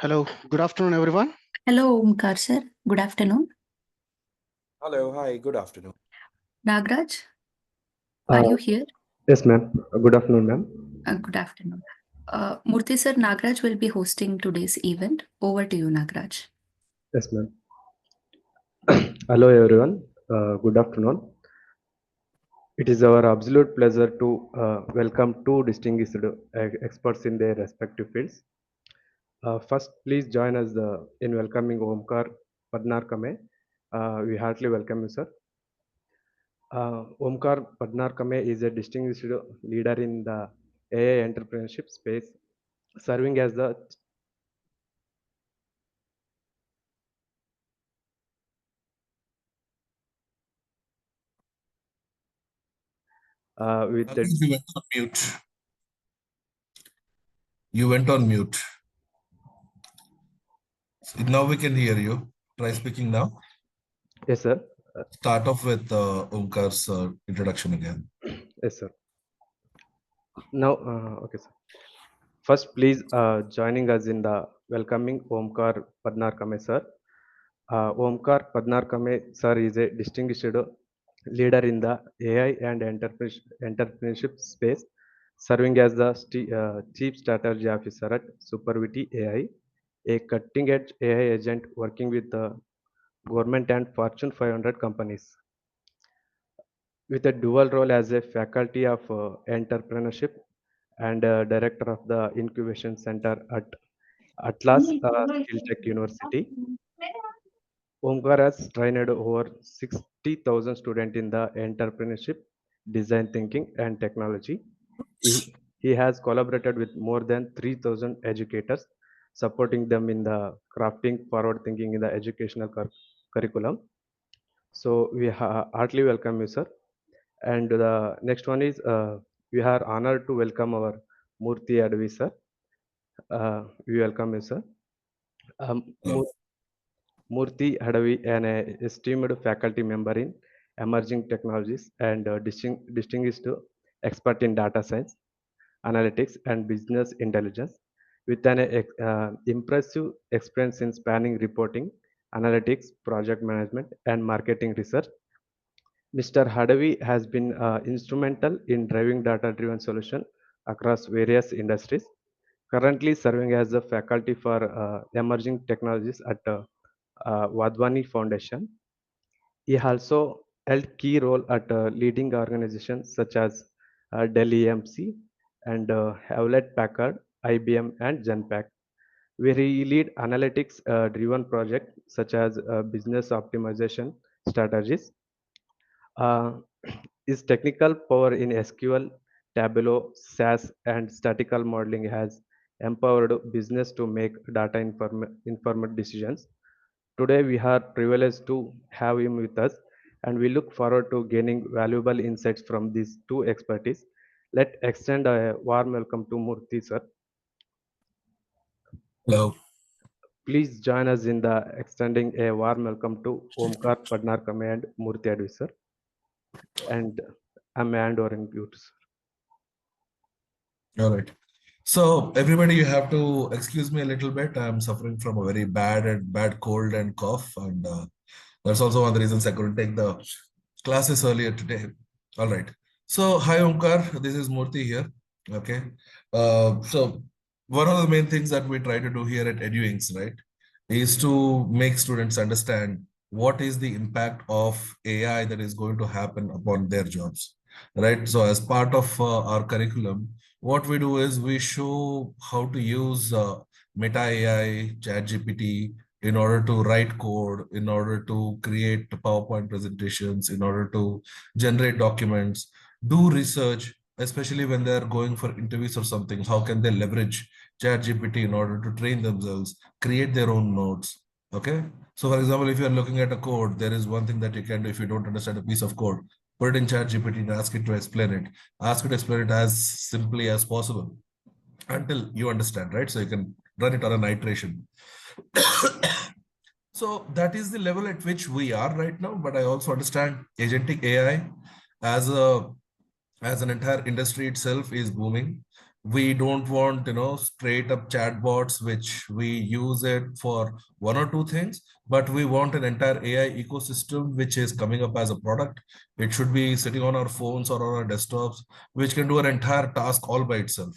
Hello, good afternoon, everyone. Hello, Omkar sir. Good afternoon. Hello, hi, good afternoon. Nagraj, Uh, are you here? yes, ma'am. Good afternoon, ma'am. Good afternoon. Murthy sir, Nagraj will be hosting today's event. Over to you, Nagraj. Yes, ma'am. Hello, everyone. Good afternoon. It is our absolute pleasure to welcome two distinguished experts in their respective fields. First, please join us in welcoming Omkar Pandharkame. We heartily welcome you, sir. Omkar Pandharkame is a distinguished leader in the AI entrepreneurship space, serving as the with the You went on mute. You went on mute. Now we can hear you. Try speaking now. yes, sir. Start off with Omkar's introduction again. Yes, sir. Now, okay, sir. First, please joining us in the welcoming Omkar Pandharkame, sir. Omkar Pandharkame, sir, is a distinguished leader in the AI and entrepreneurship space, serving as the Chief Strategy Officer at Supervity AI, a cutting-edge AI agent working with the government and Fortune 500 companies. With a dual role as a faculty of entrepreneurship and director of the incubation center at Atlas Skill Tech University. Omkar has trained over 60,000 students in the entrepreneurship, design thinking, and technology. He has collaborated with more than 3,000 educators, supporting them in the crafting forward thinking in the educational curriculum. So we heartily welcome you, sir. And the next one is we are honored to welcome our Murthy Adivi, sir. We welcome you, sir. Murthy Hadavi, an esteemed faculty member in emerging technologies and distinguished expert in data science, analytics, and business intelligence, with an impressive experience in spanning reporting, analytics, project management, and marketing research. Mr. Hadavi has been instrumental in driving data-driven solution across various industries, currently serving as a faculty for emerging technologies at Wadhwani Foundation. He also held key role at leading organizations such as Dell EMC and Hewlett Packard, IBM, and Genpact, where he lead analytics driven projects such as business optimization strategies. Uh, his technical power in SQL, Tableau, SAS, and statistical modeling has empowered business to make data informed decisions. Today, we are privileged to have him with us, and we look forward to gaining valuable insights from these two expertise. Let's extend a warm welcome to Murthy, sir. Hello. Please join us in the extending a warm welcome to Omkar Pandharkame and Murthy Advi, sir. And I'm handovering you, sir. All right. So everybody, you have to excuse me a little bit. I'm suffering from a very bad cold and cough, and that's also one of the reasons I couldn't take the classes earlier today. All right. So hi Omkar, this is Murthy here. Okay. So one of the main things that we try to do here at Eduinx, right, is to make students understand what is the impact of AI that is going to happen upon their jobs, right? So as part of our curriculum, what we do is we show how to use Meta AI, ChatGPT in order to write code, in order to create PowerPoint presentations, in order to generate documents, do research, especially when they're going for interviews or something. How can they leverage ChatGPT in order to train themselves, create their own notes? Okay. So, for example, if you're looking at a code, there is one thing that you can do if you don't understand a piece of code. Put it in ChatGPT and ask it to explain it. Ask it to explain it as simply as possible until you understand, right? So you can run it on an iteration. So that is the level at which we are right now. But I also understand agentic AI as an entire industry itself is booming. We don't want, straight up chatbots, which we use it for one or two things, but we want an entire AI ecosystem, which is coming up as a product. It should be sitting on our phones or on our desktops, which can do an entire task all by itself,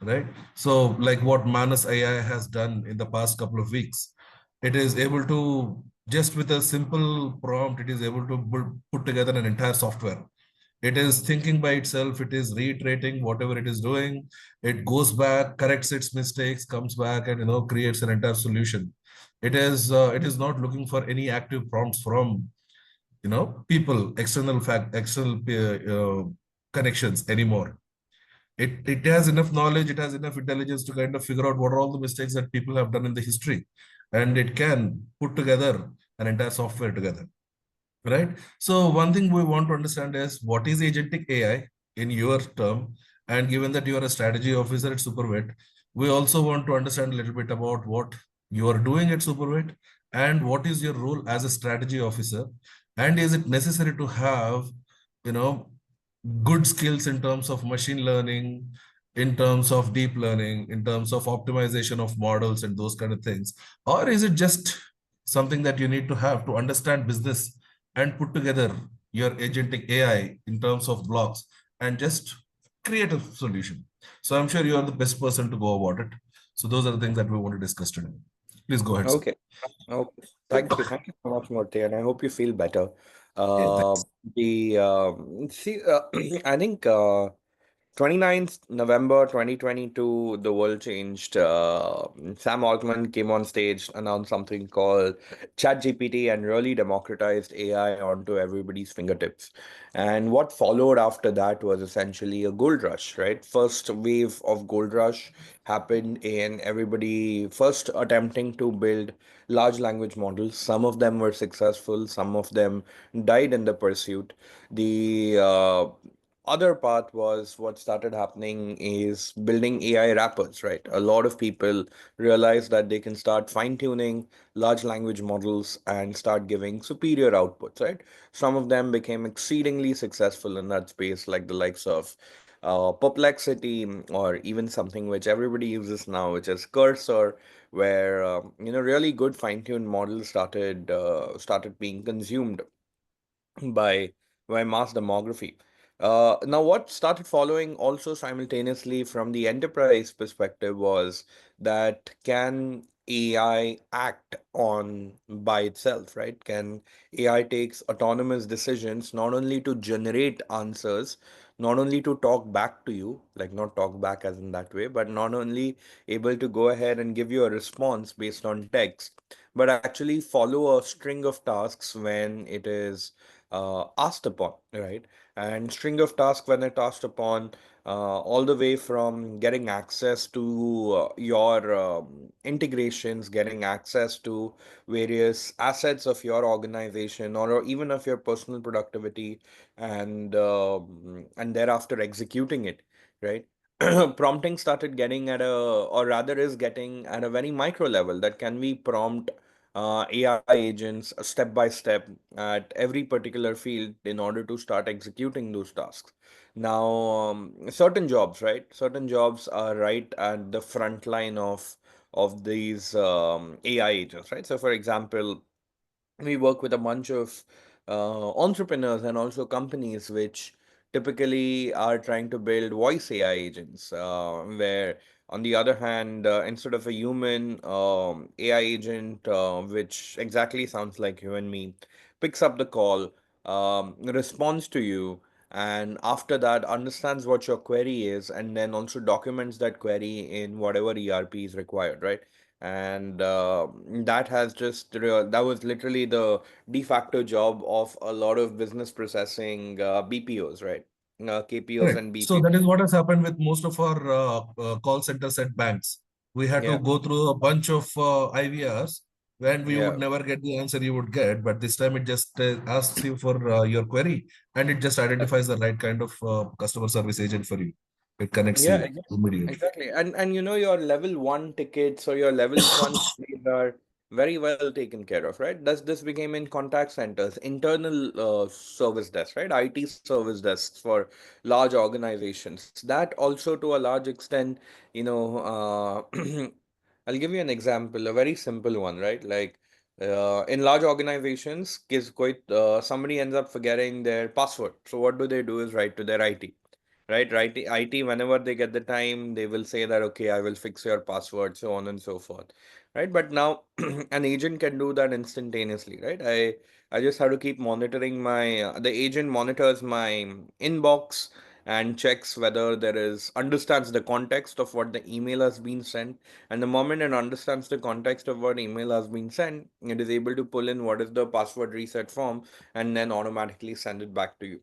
right? So like what Manas AI has done in the past couple of weeks, it is able to, just with a simple prompt, it is able to put together an entire software. It is thinking by itself, it is reiterating whatever it is doing, it goes back, corrects its mistakes, comes back, and creates an entire solution. It is not looking for any active prompts from people, external connections anymore. It has enough knowledge, it has enough intelligence to kind of figure out what are all the mistakes that people have done in the history, and it can put together an entire software together, right? So one thing we want to understand is, what is agentic AI in your term? And given that you are a strategy officer at Supervet, we also want to understand a little bit about what you are doing at Supervet and what is your role as a strategy officer. And is it necessary to have, you know, good skills in terms of machine learning, in terms of deep learning, in terms of optimization of models and those kind of things? Or is it just something that you need to have to understand business and put together your agentic AI in terms of blocks and just create a solution? So I'm sure you are the best person to go about it. So those are the things that we want to discuss today. Please go ahead, sir. Okay. Okay. Thank you. Thank you so much, Murthy, and I hope you feel better. Yeah, Uh, thanks. the see, I think 29th November 2022, the world changed. Sam Altman came on stage, announced something called ChatGPT, and really democratized AI onto everybody's fingertips. And what followed after that was essentially a gold rush, right? First wave of gold rush happened in everybody first attempting to build large language models. Some of them were successful, some of them died in the pursuit. The other part was what started happening is building AI wrappers, right? A lot of people realized that they can start fine tuning large language models and start giving superior outputs, right? Some of them became exceedingly successful in that space, like the likes of Perplexity, or even something which everybody uses now, which is Cursor, where really good fine-tuned models started being consumed by mass demography. Now, what started following also simultaneously from the enterprise perspective was that, can AI act on by itself, right? Can AI takes autonomous decisions, not only to generate answers, not only to talk back to you, like not talk back as in that way, but not only able to go ahead and give you a response based on text, but actually follow a string of tasks when it is asked upon, right? And string of tasks when it asked upon, all the way from getting access to your integrations, getting access to various assets of your organization, or even of your personal productivity, and thereafter executing it, right? Prompting started getting at a, or rather is getting at a very micro level, that can we prompt AI agents step by step at every particular field in order to start executing those tasks. Now, certain jobs, right? Certain jobs are right at the front line of these AI agents, right? So, for example, we work with a bunch of entrepreneurs and also companies which typically are trying to build voice AI agents, where on the other hand, instead of a human AI agent, which exactly sounds like you and me, picks up the call, responds to you, and after that understands what your query is, and then also documents that query in whatever ERP is required, right? And that was literally the de facto job of a lot of business processing BPOs, right? KPOs Correct. and So BPOs. that is what has happened with most of our call centers at banks. We had to Yeah, go through a bunch of IVRs when we would yeah. never get the answer you would get, but this time it just asks you for your query, and it just identifies the right kind of customer service agent for you. It connects Yeah, you immediately. exactly. And your level one tickets or your level one queries are very well taken care of, right? This became in contact centers, internal service desks, right? IT service desks for large organizations. That also, to a large extent, I'll give you an example, a very simple one, right? Like in large organizations, somebody ends up forgetting their password. So what do is write to their IT. Right, right. IT, whenever they get the time, they will say that, okay, I will fix your password, so on and so forth. Right. But now an agent can do that instantaneously, right? I just have to keep monitoring the agent monitors my inbox and checks whether understands the context of what the email has been sent. And the moment it understands the context of what email has been sent, it is able to pull in what is the password reset form and then automatically send it back to you.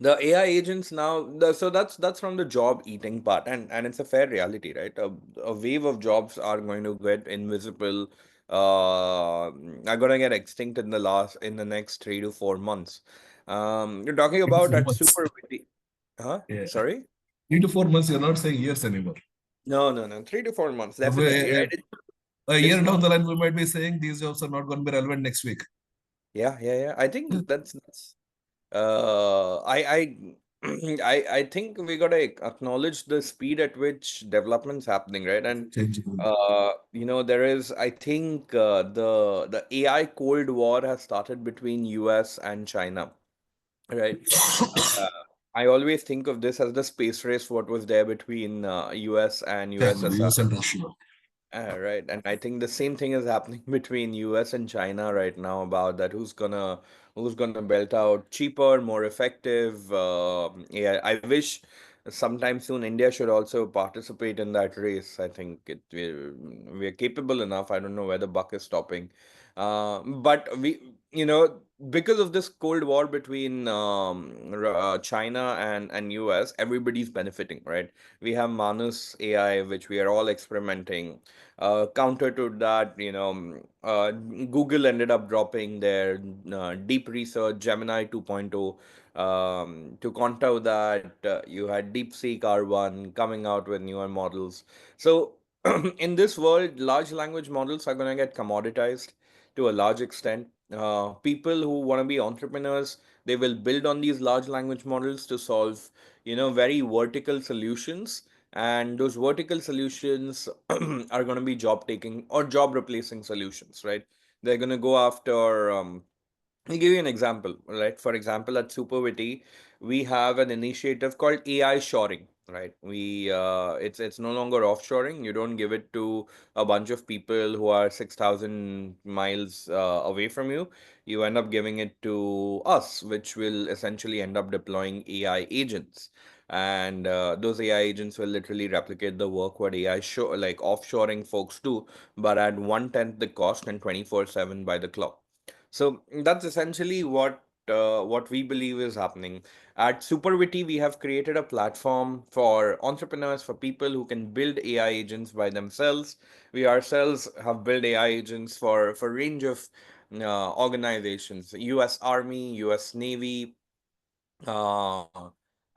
The AI agents now, so that's from the job eating part, and it's a fair reality, right? A wave of jobs are going to get invisible, are going to get extinct in the next 3 to 4 months. You're talking Three to about four at months. super witty, huh? Yeah. Sorry? 3 to 4 months, you're not saying years anymore. No, no, no. 3 to 4 months, definitely, A, right? a, a It's year not. down the line, we might be saying these jobs are not going to be relevant next week. Yeah, yeah, yeah. I Yeah. think that's I I think we gotta acknowledge the speed at which development's happening, right? And Changing. there is, I think, the AI Cold War has started between US and China, right? Uh, I always think of this as the space race, what was there between US and Exactly, USSR. US and Russia. Right, and I think the same thing is happening between US and China right now about that who's gonna belt out cheaper, more effective AI. I wish sometime soon India should also participate in that race. I think we're capable enough. I don't know where the buck is stopping, but because of this Cold War between China and US, everybody's benefiting, right? We have Manus AI, which we are all experimenting. Counter to that, Google ended up dropping their deep research Gemini 2.0. To counter that, you had DeepSeek R1 coming out with newer models. So, in this world, large language models are going to get commoditized to a large extent. People who want to be entrepreneurs, they will build on these large language models to solve, very vertical solutions, and those vertical solutions are going to be job taking or job replacing solutions, right? They're going to go after I'll give you an example, right? For example, at Superwitty, we have an initiative called AI shoring, right? It's no longer offshoring. You don't give it to a bunch of people who are 6,000 miles away from you. You end up giving it to us, which will essentially end up deploying AI agents. And those AI agents will literally replicate the work what like offshoring folks do, but at 1/10 the cost and 24/7 by the clock. So that's essentially what we believe is happening. At Superwitty, we have created a platform for entrepreneurs, for people who can build AI agents by themselves. We ourselves have built AI agents for range of organizations, U.S. Army, U.S. Navy, uh,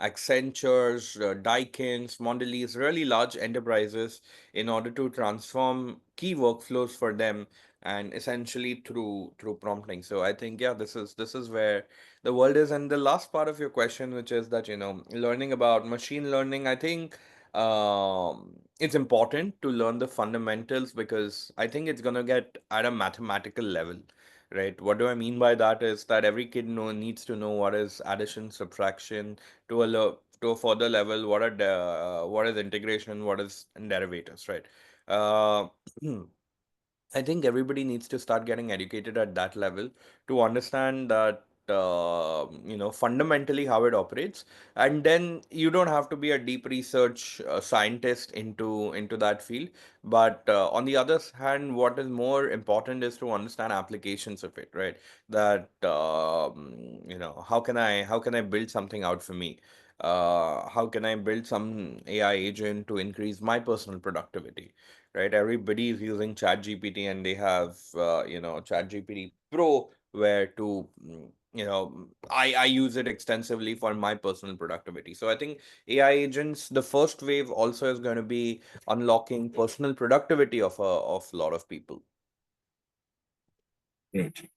Accentures, Daikin's, Mondelez, really large enterprises in order to transform key workflows for them and essentially through prompting. So I think yeah, this is where the world is. And the last part of your question, which is that learning about machine learning, I think it's important to learn the fundamentals because I think it's gonna get at a mathematical level. Right. What do I mean by that is that every kid needs to know what is addition, subtraction, to a further level, what is integration, what is derivatives, right? Uh, I think everybody needs to start getting educated at that level to understand that fundamentally how it operates, and then you don't have to be a deep research scientist into that field. But on the other hand, what is more important is to understand applications of it, right? That how can I build something out for me? How can I build some AI agent to increase my personal productivity? Right? Everybody is using ChatGPT and they have ChatGPT Pro where to I use it extensively for my personal productivity. So I think AI agents, the first wave also is going to be unlocking personal productivity of a lot of people. Great.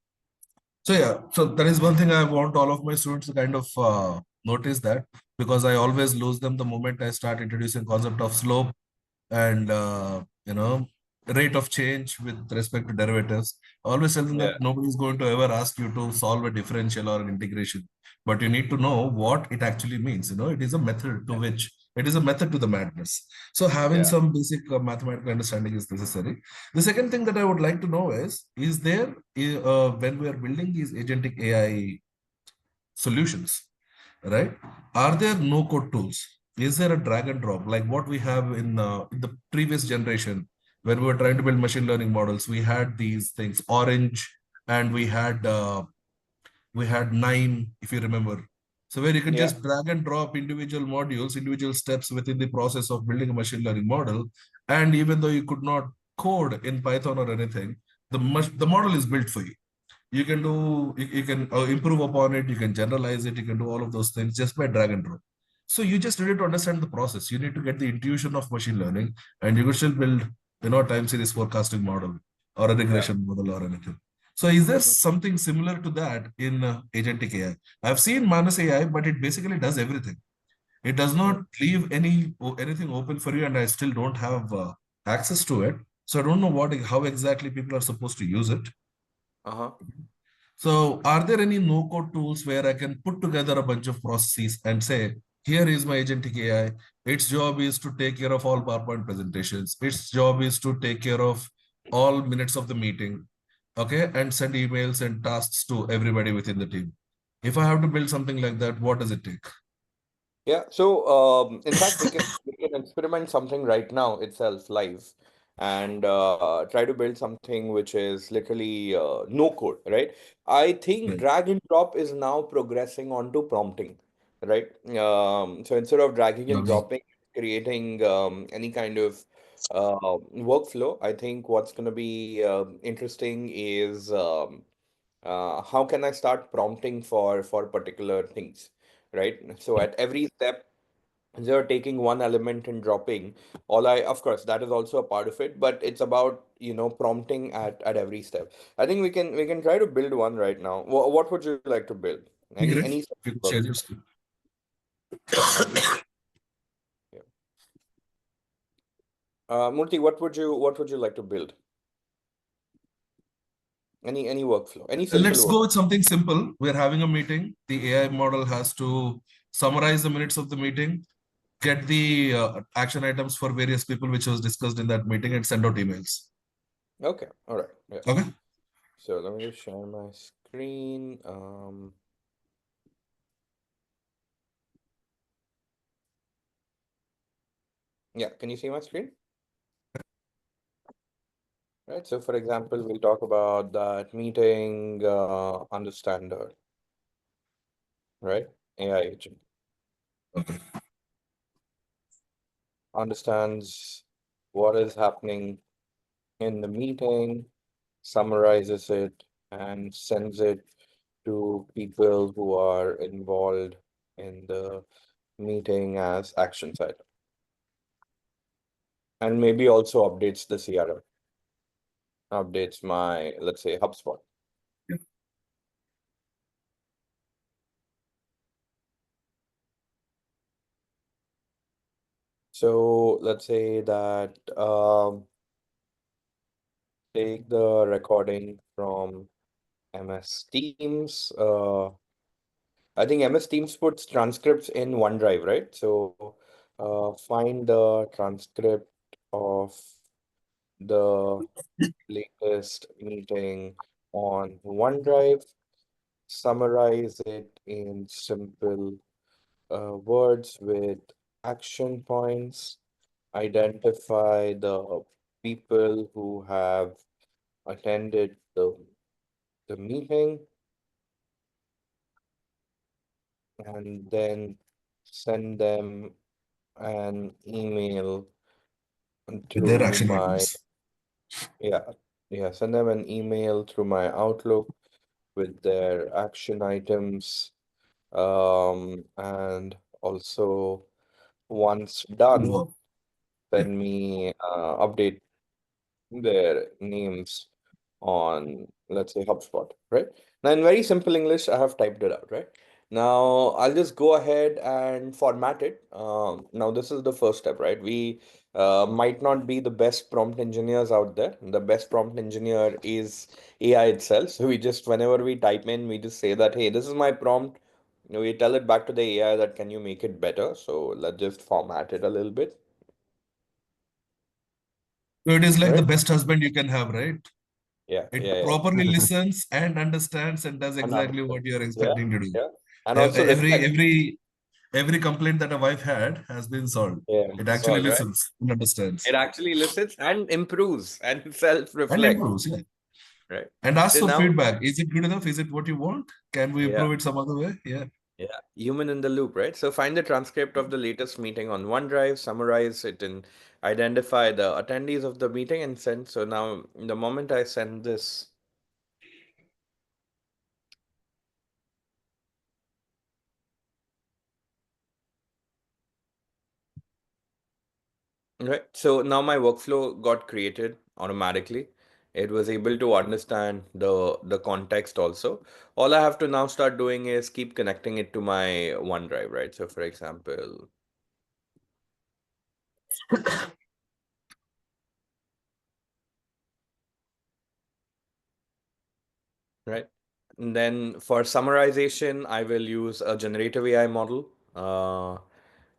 So yeah, so that is one thing I want all of my students to kind of notice that, because I always lose them the moment I start introducing concept of slope and rate of change with respect to derivatives. I always tell them Yeah, that nobody is going to ever ask you to solve a differential or an integration, but you need to know what it actually means. It is a method to which it is a method to the madness. So having yeah. some basic mathematical understanding is necessary. The second thing that I would like to know is there when we are building these agentic AI solutions, right? Are there no code tools? Is there a drag and drop like what we have in the previous generation when we were trying to build machine learning models? We had these things, Orange, and we had Nine, if you remember. So where you can Yeah. just drag and drop individual modules, individual steps within the process of building a machine learning model, and even though you could not code in Python or anything, the model is built for you. You can you can improve upon it, you can generalize it, you can do all of those things just by drag and drop. So you just need to understand the process. You need to get the intuition of machine learning, and you can still build time series forecasting model or a Yeah. regression model or anything. So is there Mhm. something similar to that in agentic AI? I've seen Manas AI, but it basically does everything. It does Mhm. not leave anything open for you, and I still don't have access to it. So I don't know how exactly people are supposed to use it. Uh-huh. So, are there any no-code tools where I can put together a bunch of processes and say, here is my agentic AI. Its job is to take care of all PowerPoint presentations. Its job is to take care of all minutes of the meeting, okay, and send emails and tasks to everybody within the team. If I have to build something like that, what does it take? Yeah, so in fact, we can experiment something right now itself live, and try to build something which is literally no code, right? I think Right. drag and drop is now progressing onto prompting, right? So instead of dragging and Okay. dropping, creating any kind of workflow, I think what's going to be interesting is how can I start prompting for particular things, right? So at every step, you're taking one element and dropping. All I, of course, that is also a part of it, but it's about, prompting at every step. I think we can try to build one right now. What would you like to build? Any Great. any If you could share workflow? your screen. Yeah. Murthy, what would you like to build? Any workflow, any simple Let's work. go with something simple. We're having a meeting. The AI model has to summarize the minutes of the meeting, get the action items for various people which was discussed in that meeting, and send out emails. Okay, all right, yeah. Okay. So let me just share my screen. Yeah, can you see my screen? Right. So for example, we'll talk about that meeting understander, right? AI agent Okay. understands what is happening in the meeting, summarizes it, and sends it to people who are involved in the meeting as action item. And maybe also updates the CRM, updates my, let's say, HubSpot. Yeah. So let's say that take the recording from MS Teams. I think MS Teams puts transcripts in OneDrive, right? So find the transcript of the latest meeting on OneDrive, summarize it in simple words with action points, identify the people who have attended the meeting, and then send them an email With their through action my, items. yeah, send them an email through my Outlook with their action items. And also once done, Wow. send me update their names on, let's say, HubSpot, right? Now, in very simple English, I have typed it out, right? Now, I'll just go ahead and format it. Now, this is the first step, right? We might not be the best prompt engineers out there. The best prompt engineer is AI itself. So we just, whenever we type in, we just say that, hey, this is my prompt. We tell it back to the AI that can you make it better? So let's just format it a little bit, So it is like the right? best husband you can have, right? Yeah, It yeah, yeah. properly listens and understands and does And exactly what understand. you are Yeah, expecting to do. yeah. And also Every reflect. every complaint that a wife had has been solved. Yeah, It it's actually all right. listens and understands It actually listens and improves and and self-reflect, improves. Yeah. right? And ask So for now, feedback. Is it good enough? Is it what you want? Can we yeah, improve it some other way? Yeah. yeah, human in the loop, right? So find the transcript of the latest meeting on OneDrive, summarize it, and identify the attendees of the meeting and send. So now, the moment I send this, right? So now my workflow got created automatically. It was able to understand the context also. All I have to now start doing is keep connecting it to my OneDrive, right? So for example, right? And then for summarization, I will use a generative AI model.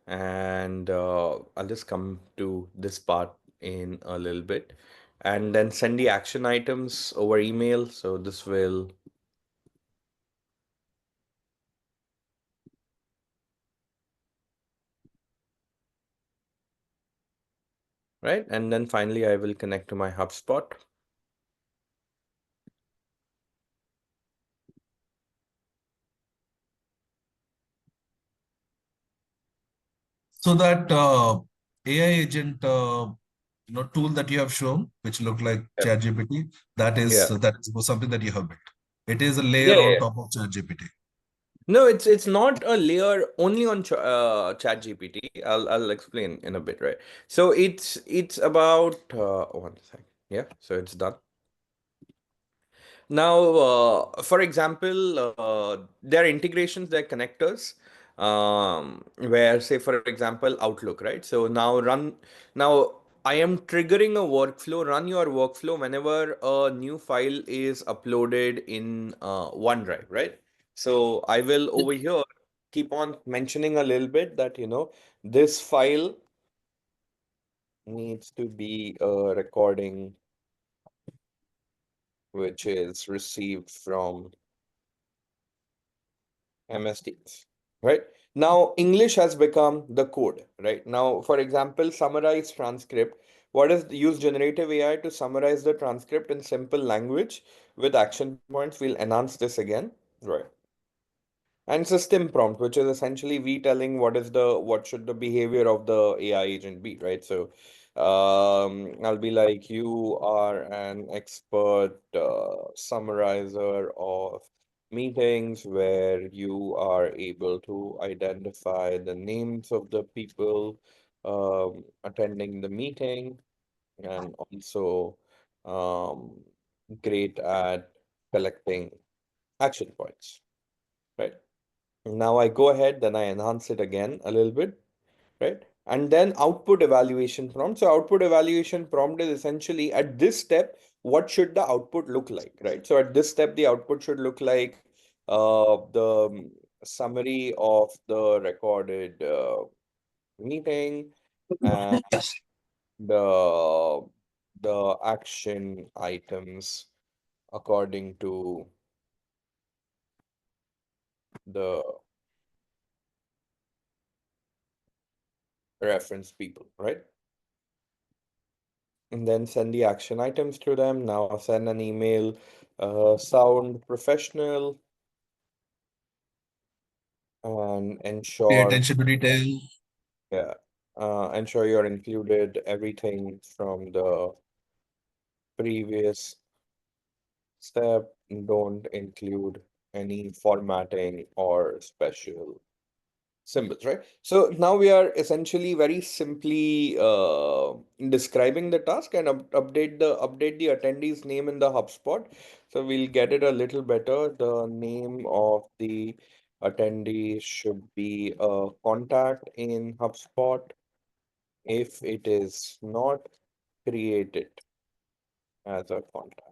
And I'll just come to this part in a little bit. And then send the action items over email. So this will, right? And then finally, I will connect to my HubSpot. So that AI agent tool that you have shown, which look like Yeah. ChatGPT, Yeah. that is something that you have built. It is a Yeah, layer yeah, on yeah. top of ChatGPT. No, it's not a layer only on ChatGPT. I'll explain in a bit, right? So it's about one second. Yeah, so it's done. Now, for example, there are integrations, there are connectors, where, say, for example, Outlook, right? So now I am triggering a workflow, run your workflow whenever a new file is uploaded in OneDrive, right? So I will over here keep on mentioning a little bit that, this file needs to be a recording which is received from MSDs, right? Now, English has become the code, right? Now, for example, summarize transcript. What is use generative AI to summarize the transcript in simple language with action points? We'll enhance this again, right? And system prompt, which is essentially we telling what should the behavior of the AI agent be, right? So I'll be like, you are an expert summarizer of meetings where you are able to identify the names of the people attending the meeting, and also um, great at collecting action points, right? Now I go ahead, then I enhance it again a little bit, right? And then output evaluation prompt. So output evaluation prompt is essentially at this step, what should the output look like, right? So at this step, the output should look like the summary of the recorded meeting and the the action items according to the reference people, right? And then send the action items to them. Now send an email, sound professional, and Pay ensure, attention to detail. yeah, ensure you're included everything from the previous except don't include any formatting or special symbols, right? So now we are essentially very simply describing the task and update the attendee's name in the HubSpot. So we'll get it a little better. The name of the attendee should be a contact in HubSpot. If it is not, create it as a contact.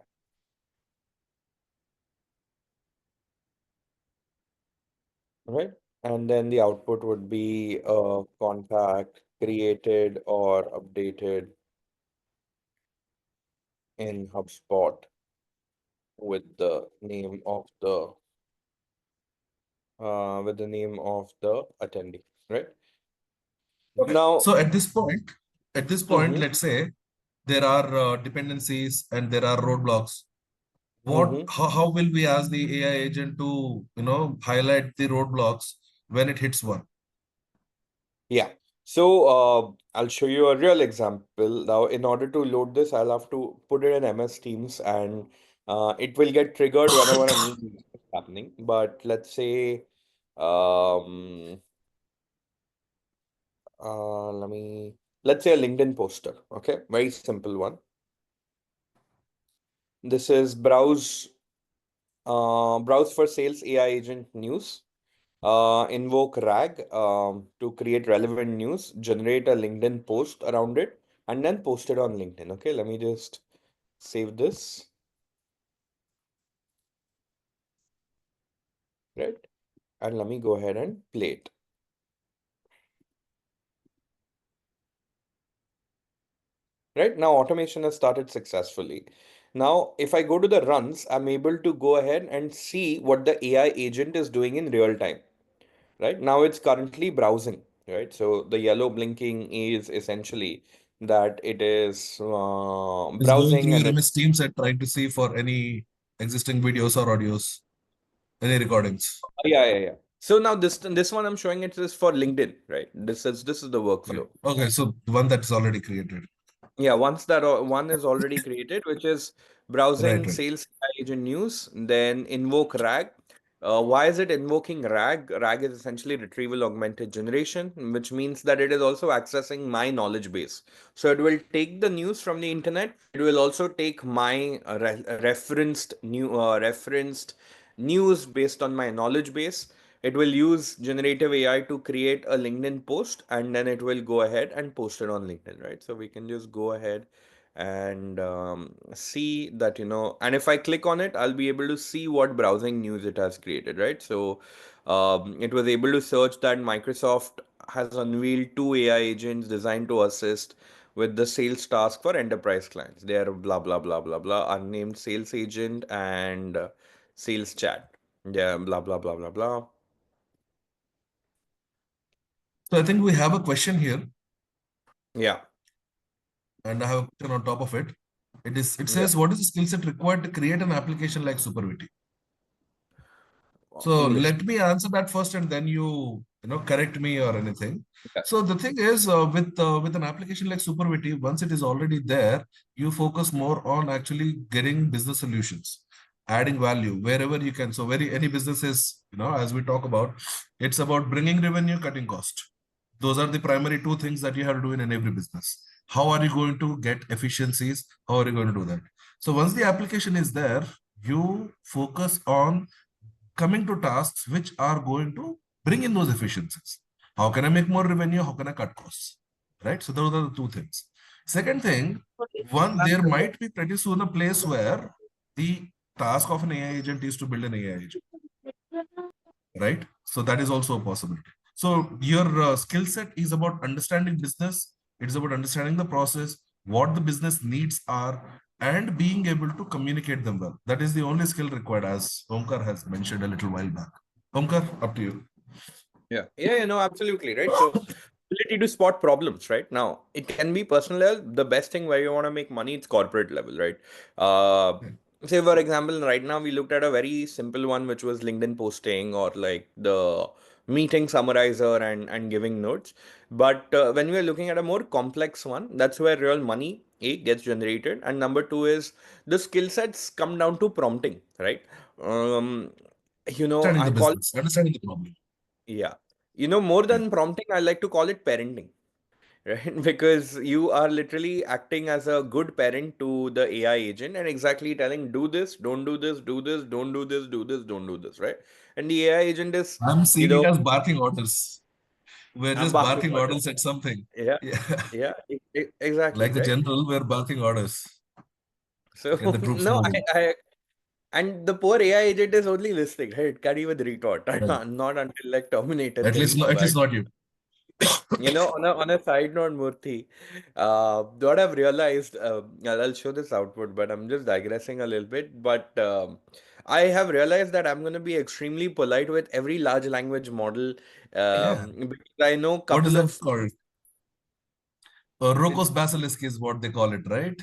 Right? And then the output would be a contact created or updated in HubSpot with the name of the attendee, right? Okay. Now, So at this point, mm-hmm, let's say there are dependencies and there are roadblocks. mm-hmm, How will we ask the AI agent to, highlight the roadblocks when it hits one? yeah. So I'll show you a real example. Now, in order to load this, I'll have to put it in MS Teams and it will get triggered whenever a new meeting is happening. But let's say, um, let's say a LinkedIn poster. Okay, very simple one. This is browse for sales AI agent news. Invoke RAG to create relevant news, generate a LinkedIn post around it, and then post it on LinkedIn. Okay, let me just save this, right? And let me go ahead and play it. Right now, automation has started successfully. Now, if I go to the runs, I'm able to go ahead and see what the AI agent is doing in real time. Right now, it's currently browsing. Right, so the yellow blinking is essentially that it is Is going browsing through and your it. MS Teams and trying to see for any existing videos or audios, any recordings. Yeah. So now this one I'm showing it is for LinkedIn, right? This is the Right. workflow. Okay, so the one that's already created. Yeah, once that one is already created, which is Right, browsing right. sales agent news, then invoke RAG. Why is it invoking RAG? RAG is essentially retrieval augmented generation, which means that it is also accessing my knowledge base. So it will take the news from the internet. It will also take my referenced news based on my knowledge base. It will use generative AI to create a LinkedIn post and then it will go ahead and post it on LinkedIn, right? So we can just go ahead and see that, and if I click on it, I'll be able to see what browsing news it has created, right? So it was able to search that Microsoft has unveiled two AI agents designed to assist with the sales task for enterprise clients. They are blah, blah, blah, blah, blah, unnamed sales agent and sales chat. Yeah, blah, blah, blah, blah, blah. So I think we have a question here, Yeah. and I have a question on top of it. It Yeah. says, what is the skill set required to create an application like Supervity? So English. let me answer that first, and then correct me or anything. Yeah. So the thing is, with an application like Supervity, once it is already there, you focus more on actually getting business solutions, adding value wherever you can. So any business is, as we talk about, it's about bringing revenue, cutting cost. Those are the primary two things that you have to do in every business. How are you going to get efficiencies? How are you going to do that? So once the application is there, you focus on coming to tasks which are going to bring in those efficiencies. How can I make more revenue? How can I cut costs? Right? So those are the two things. Second thing, one, there might be pretty soon a place where the task of an AI agent is to build an AI agent, right? So that is also a possibility. So your skill set is about understanding business. It's about understanding the process, what the business needs are, and being able to communicate them well. That is the only skill required, as Omkar has mentioned a little while back. Omkar, up to you. Yeah, no, absolutely, right? So ability to spot problems, right? Now, it can be personal level. The best thing where you want to make money, it's corporate level, right? Uh, Say for example, right now we looked at a very simple one, which was LinkedIn posting or like the meeting summarizer and giving notes. But when we are looking at a more complex one, that's where real money A gets generated, and number two is the skill sets come down to prompting, right? Um, Understanding I the call business, understanding the problem. yeah, more Yeah. than prompting, I like to call it parenting, right? Because you are literally acting as a good parent to the AI agent and exactly telling, do this, don't do this, do this, don't do this, do this, don't do this, right? And the AI agent is, I'm you seeing it know, as barking orders. We're I'm just barking barking orders. orders at something. Yeah, Yeah. yeah, exactly, Like the right? general, we're barking orders. So, Get the troops no, moving. and the poor AI agent is only listening, right? It can't even retort, Right. not until like Terminator At least 3. not, at But least not you. On a side note, Murthy, what I've realized, I'll show this output, but I'm just digressing a little bit. But I have realized that I'm going to be extremely polite with every large language model, Yeah. because I know What is couple that of called? it's Rocco's basilisk is what they call it, right?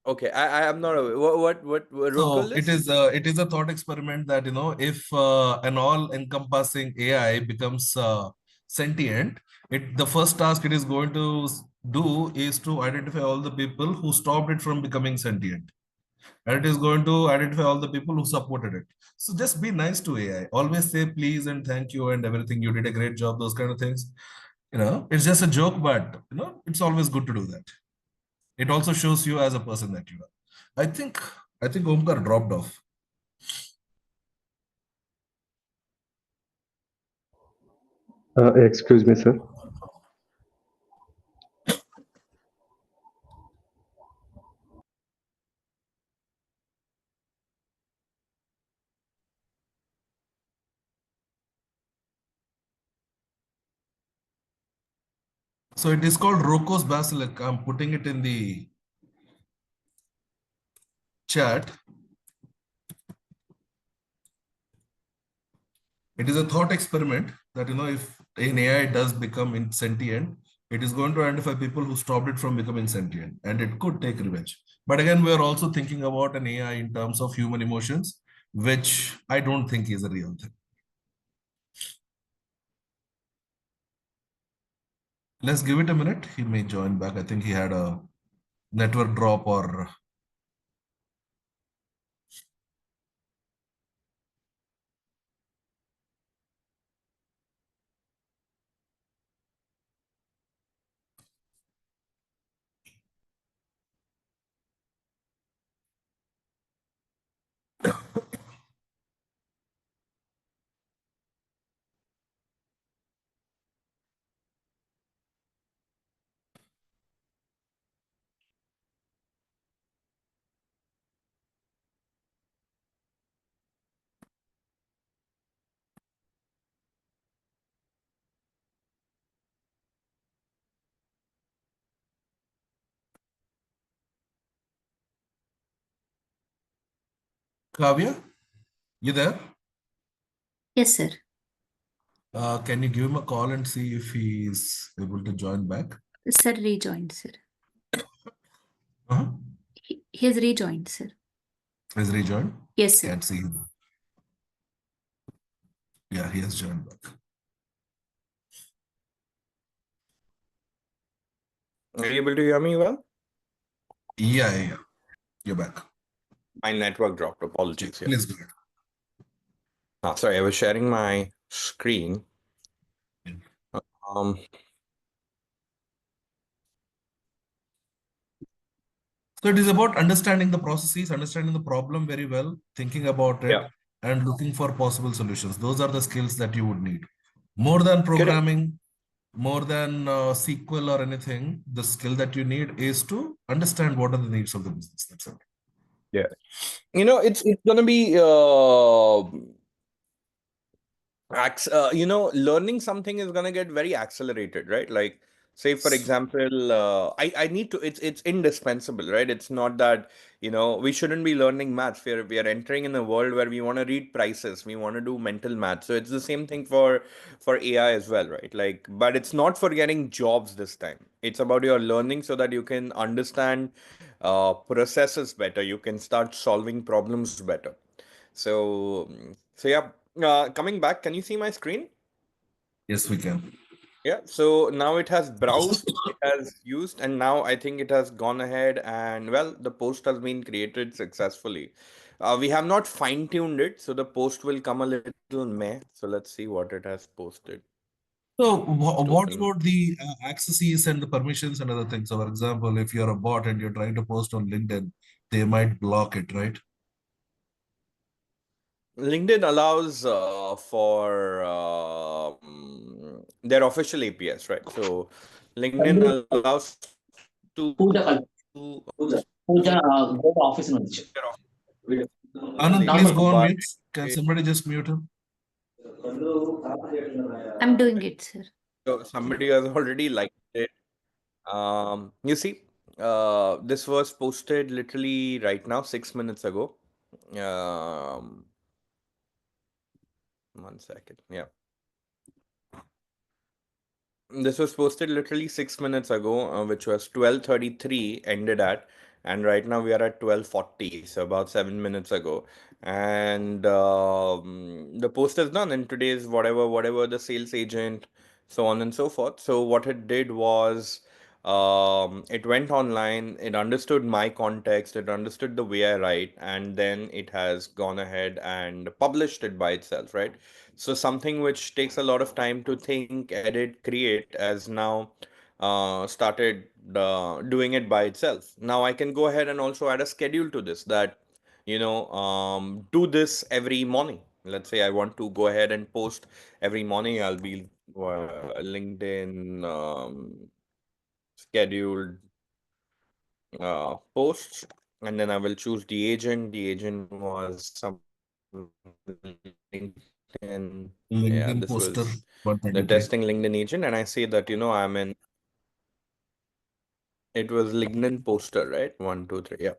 okay. I am not aware. What So Rocco list? it is a thought experiment that if an all-encompassing AI becomes sentient, the first task it is going to do is to identify all the people who stopped it from becoming sentient, and it is going to identify all the people who supported it. So just be nice to AI. Always say please and thank you and everything. You did a great job. Those kind of things. It's just a joke, but it's always good to do that. It also shows you as a person that you are. I think Omkar dropped off. Excuse me, sir. So it is called Rocco's basilisk. I'm putting it in the chat. It is a thought experiment that if an AI does become sentient, it is going to identify people who stopped it from becoming sentient, and it could take revenge. But again, we are also thinking about an AI in terms of human emotions, which I don't think is a real thing. Let's give it a minute. He may join back. I think he had a network drop or Kavya, you there? Yes, sir. Can you give him a call and see if he's able to join back? Sir rejoined, sir. Uh-huh. He has rejoined, sir. Has rejoined? Yes, sir. Can't see him. Yeah, he has joined back. Are you able to hear me well? Yeah. You're back. My network dropped. Okay, Apologies here. please go ahead. Sorry, I was sharing my screen. Yeah. Um, So it is about understanding the processes, understanding the problem very well, thinking about it, yeah, and looking for possible solutions. Those are the skills that you would need. More than correct. programming, more than SQL or anything, the skill that you need is to understand what are the needs of the business. That's it. Yeah. It's gonna be learning something is gonna get very accelerated, right? Like, say for example, I need to. It's indispensable, right? It's not that we shouldn't be learning maths. We are entering in a world where we want to read prices, we want to do mental math. So it's the same thing for AI as well, right? Like, but it's not for getting jobs this time. It's about your learning so that you can understand processes better. You can start solving problems better. So, yeah. Coming back, can you see my screen? Yes, we can. Yeah, so now it has browsed, it has used, and now I think it has gone ahead and well, the post has been created successfully. We have not fine-tuned it, so the post will come a little meh. So let's see what it has posted. So, Just what open. about the accesses and the permissions and other things? So, for example, if you're a bot and you're trying to post on LinkedIn, they might block it, right? LinkedIn allows for their official APIs, right? So LinkedIn allows పూజ to పూజ use పూజ their గోడ office నుంచి Anand, official please normal go APIs, on but mute. Can somebody just mute him? I'm doing it, sir. so somebody has already liked it. You see, this was posted literally right now, 6 minutes ago. Um, 1 second. Yeah. This was posted literally 6 minutes ago, which was 12:33 ended at, and right now we are at 12:40, so about 7 minutes ago. And the post is done, and today's whatever the sales agent, so on and so forth. So what it did was, it went online, it understood my context, it understood the way I write, and then it has gone ahead and published it by itself, right? So something which takes a lot of time to think, edit, create has now started doing it by itself. Now I can go ahead and also add a schedule to this that, do this every morning. Let's say I want to go ahead and post every morning. I'll be LinkedIn scheduled posts, and then I will choose the agent. The agent was some LinkedIn. Yeah, LinkedIn this poster was the 123. testing LinkedIn agent, and I say that I'm in. It was LinkedIn poster, right? One, two, three. Yeah.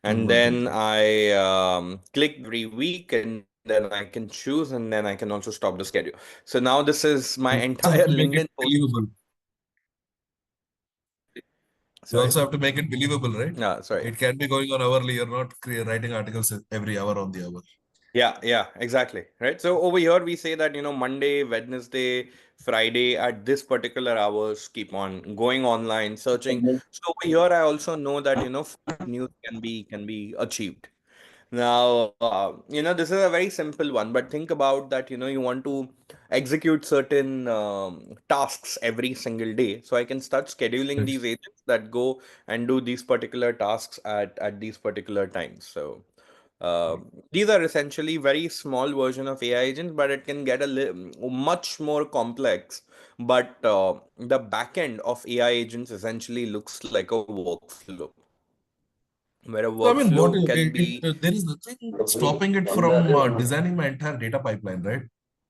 And then 123. I click every week, and then I can choose, and then I can also stop the schedule. So now this is my You entire also have to make LinkedIn it post. believable. You Sorry. also have to make it believable, right? Sorry. It can be going on hourly. You're not writing articles every hour on the hour. Yeah, exactly. Right. So over here we say that, Monday, Wednesday, Friday at this particular hours, keep on going online, searching. So over here I also know that, fake news can be achieved. Now, this is a very simple one, but think about that, you want to execute certain tasks every single day. So I can start scheduling Right. these agents that go and do these particular tasks at these particular times. So these are essentially very small version of AI agents, but it can get much more complex. But the back end of AI agents essentially looks like a workflow, where a So, I mean, workflow can be, there is nothing stopping it from designing my entire data pipeline, right?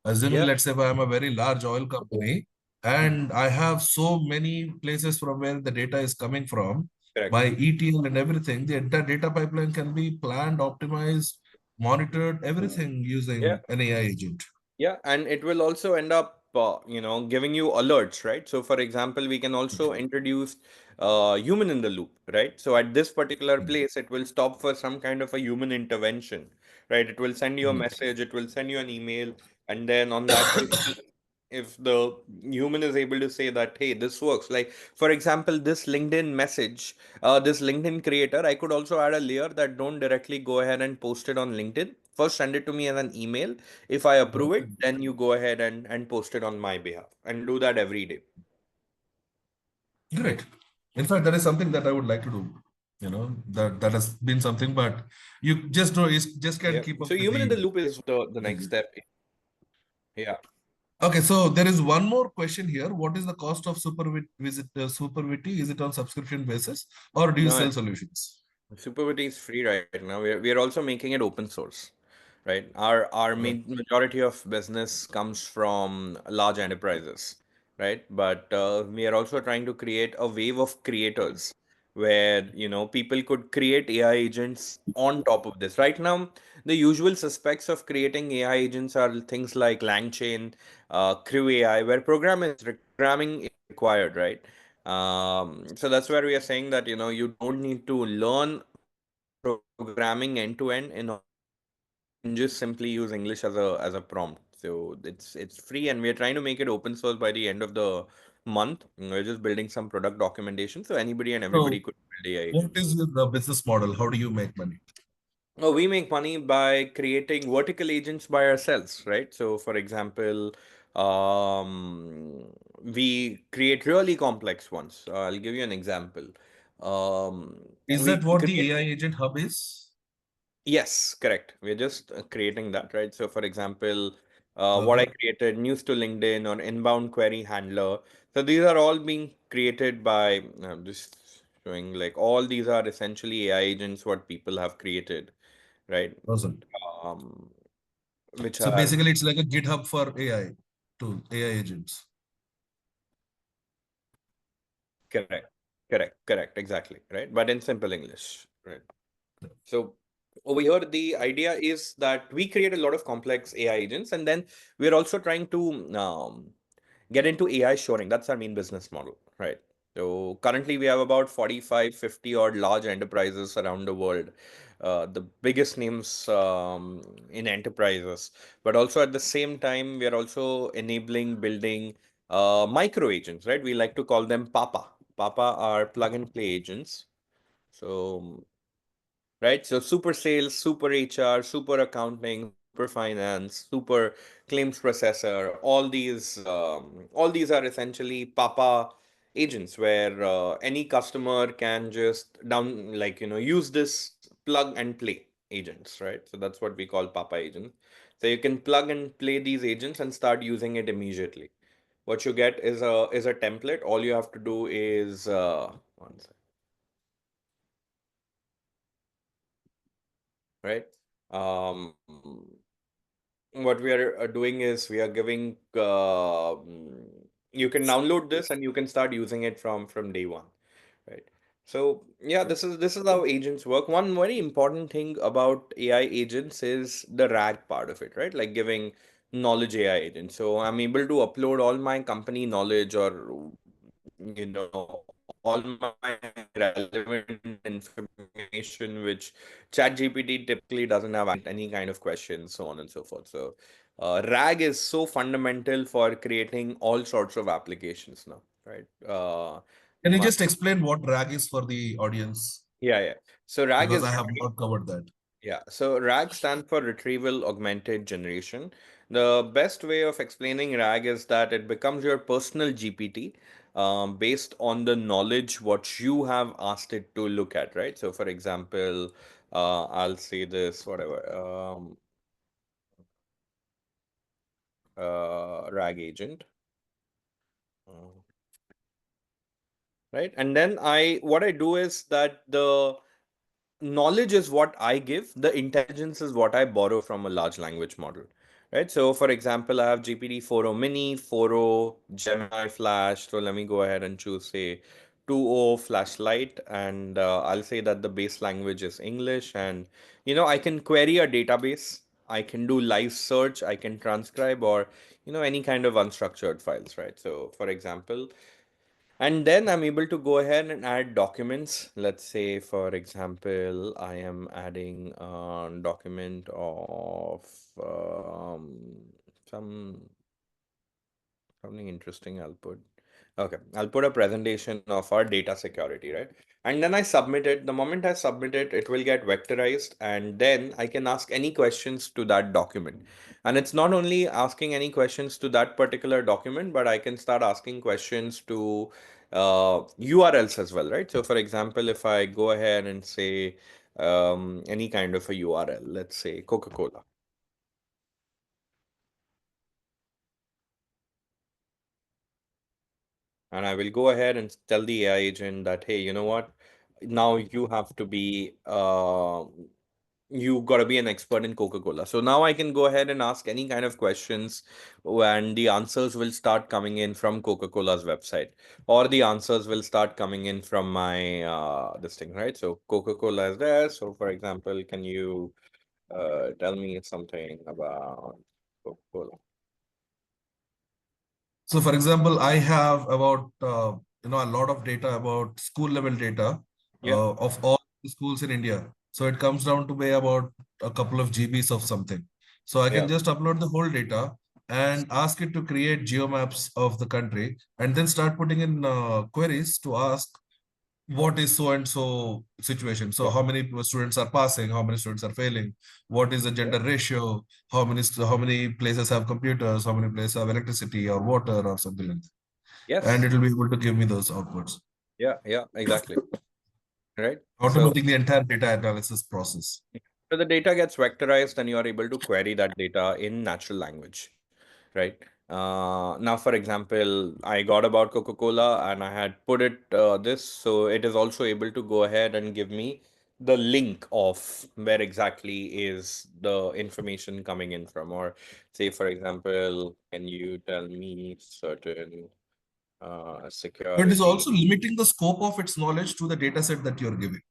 Assuming, yeah, let's say, if I am a very large oil company and I have so many places from where the data is coming from, correct. my ETL and everything, the entire data pipeline can be planned, optimized, monitored, everything Yeah. using an AI agent. Yeah, and it will also end up, giving you alerts, right? So, for example, we can also introduce human in the loop, right? So, at this particular place, it will stop for some kind of a human intervention, right? It will send you a Mhm. message, it will send you an email, and then on that basis, if the human is able to say that, hey, this works, like for example, this LinkedIn message, this LinkedIn creator, I could also add a layer that don't directly go ahead and post it on LinkedIn. First, send it to me as an email. If I approve it, then you go ahead and post it on my behalf and do that every day. Great. In fact, that is something that I would like to do. That has been something, but you just don't, you just can't Yeah. keep So up with human in the. the loop is the next step. Yeah. Okay, so there is one more question here. What is the cost of Supervity? Is it on subscription basis or do you No, sell solutions? Supervity is free right now. We are also making it open source, right? Our Right. majority of business comes from large enterprises, right? But we are also trying to create a wave of creators where people could create AI agents on top of this. Right now, the usual suspects of creating AI agents are things like LangChain, Crew AI, where programming is required, right? So that's where we are saying that you don't need to learn programming end to end in order to create AI agents. You can just simply use English as a prompt. So it's free, and we're trying to make it open source by the end of the month. We're just building some product documentation, so anybody and everybody So could build AI what agents. is the business model? How do you make money? Oh, we make money by creating vertical agents by ourselves, right? So, for example, we create really complex ones. I'll give you an example. Is We that what create, the AI agent hub is? yes, correct. We're just creating that, right? So, for example, what I Okay. created, news to LinkedIn or inbound query handler. So, these are all being created by just showing like all these are essentially AI agents, what people have created, right? Awesome. um, which So are basically, it's like a GitHub for AI to AI agents. correct, correct, exactly, right? But in simple English, right? So over here, the idea is that we create a lot of complex AI agents, and then we're also trying to get into AI shoring. That's our main business model, right? So currently we have about 45, 50 odd large enterprises around the world, the biggest names in enterprises. But also at the same time, we are also enabling building micro agents, right? We like to call them Papa. Papa are plug and play agents. So right? So super sales, super HR, super accounting, super finance, super claims processor, all these are essentially Papa agents where any customer can just use this plug and play agents, right? So that's what we call Papa agents. So you can plug and play these agents and start using it immediately. What you get is a template. All you have to do is one sec, right? Um, what we are doing is we are giving you can download this and you can start using it from day one, right? So yeah, this is how agents work. One very important thing about AI agents is the RAG part of it, right? Like giving knowledge AI agents. So I'm able to upload all my company knowledge or all my relevant information, which ChatGPT typically doesn't have any kind of questions, so on and so forth. So RAG is so fundamental for creating all sorts of applications now, right? Can you My, just explain what RAG is for the audience? yeah. So RAG Because is I have not covered that. yeah, so RAG stands for Retrieval Augmented Generation. The best way of explaining RAG is that it becomes your personal GPT based on the knowledge what you have asked it to look at, right? So, for example, I'll say this, whatever, RAG agent, uh, right? And then what I do is that the knowledge is what I give, the intelligence is what I borrow from a large language model. Right. So for example, I have GPT 4.0 mini, 4.0 Gemini Flash. So let me go ahead and choose say 2.0 Flashlight, and I'll say that the base language is English, and I can query a database, I can do live search, I can transcribe, or any kind of unstructured files, right? So for example, and then I'm able to go ahead and add documents. Let's say, for example, I am adding a document of some something interesting I'll put. Okay, I'll put a presentation of our data security, right? And then I submit it. The moment I submit it, it will get vectorized, and then I can ask any questions to that document. And it's not only asking any questions to that particular document, but I can start asking questions to URLs as well, right? So, for example, if I go ahead and say any kind of a URL, let's say Coca-Cola. And I will go ahead and tell the AI agent that, hey, you know what? Now you have to be, you got to be an expert in Coca-Cola. So now I can go ahead and ask any kind of questions, and the answers will start coming in from Coca-Cola's website, or the answers will start coming in from my this thing, right? So Coca-Cola is there. So for example, can you tell me something about Coca-Cola? So, for example, I have about a lot of data about school level data Yeah. of all the schools in India. So it comes down to be about a couple of GBs of something. So I Yeah. can just upload the whole data and ask it to create geomaps of the country, and then start putting in queries to ask what is so and so situation. So how many students are passing, how many students are failing, what is the gender ratio, how many places have computers, how many places have electricity or water or something like that. Yes. And it will be able to give me those outputs. Yeah, exactly. Right. Automating the entire data analysis process. So the data gets vectorized and you are able to query that data in natural language, right? Now, for example, I got about Coca-Cola and I had put it so it is also able to go ahead and give me the link of where exactly is the information coming in from. Or say, for example, can you tell me certain But it is security? also limiting the scope of its knowledge to the data set that you're giving.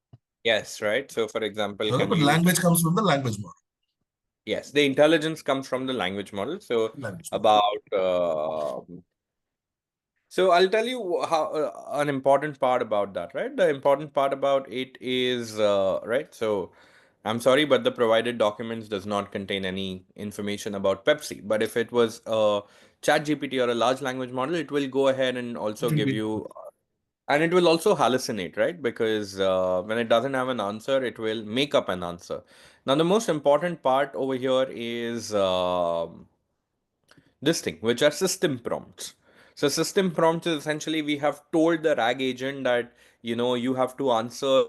Yes, right. So, for example, Okay, can but you language comes from the language model. Yes, the intelligence comes from the language model. So Language model. about so I'll tell you how an important part about that, right? The important part about it is right. So I'm sorry, but the provided documents does not contain any information about Pepsi. But if it was a chat GPT or a large language model, it will go ahead and also It will give be you and it will also hallucinate, right? Because when it doesn't have an answer, it will make up an answer. Now, the most important part over here is this thing, which are system prompts. So system prompts is essentially we have told the RAG agent that you have to answer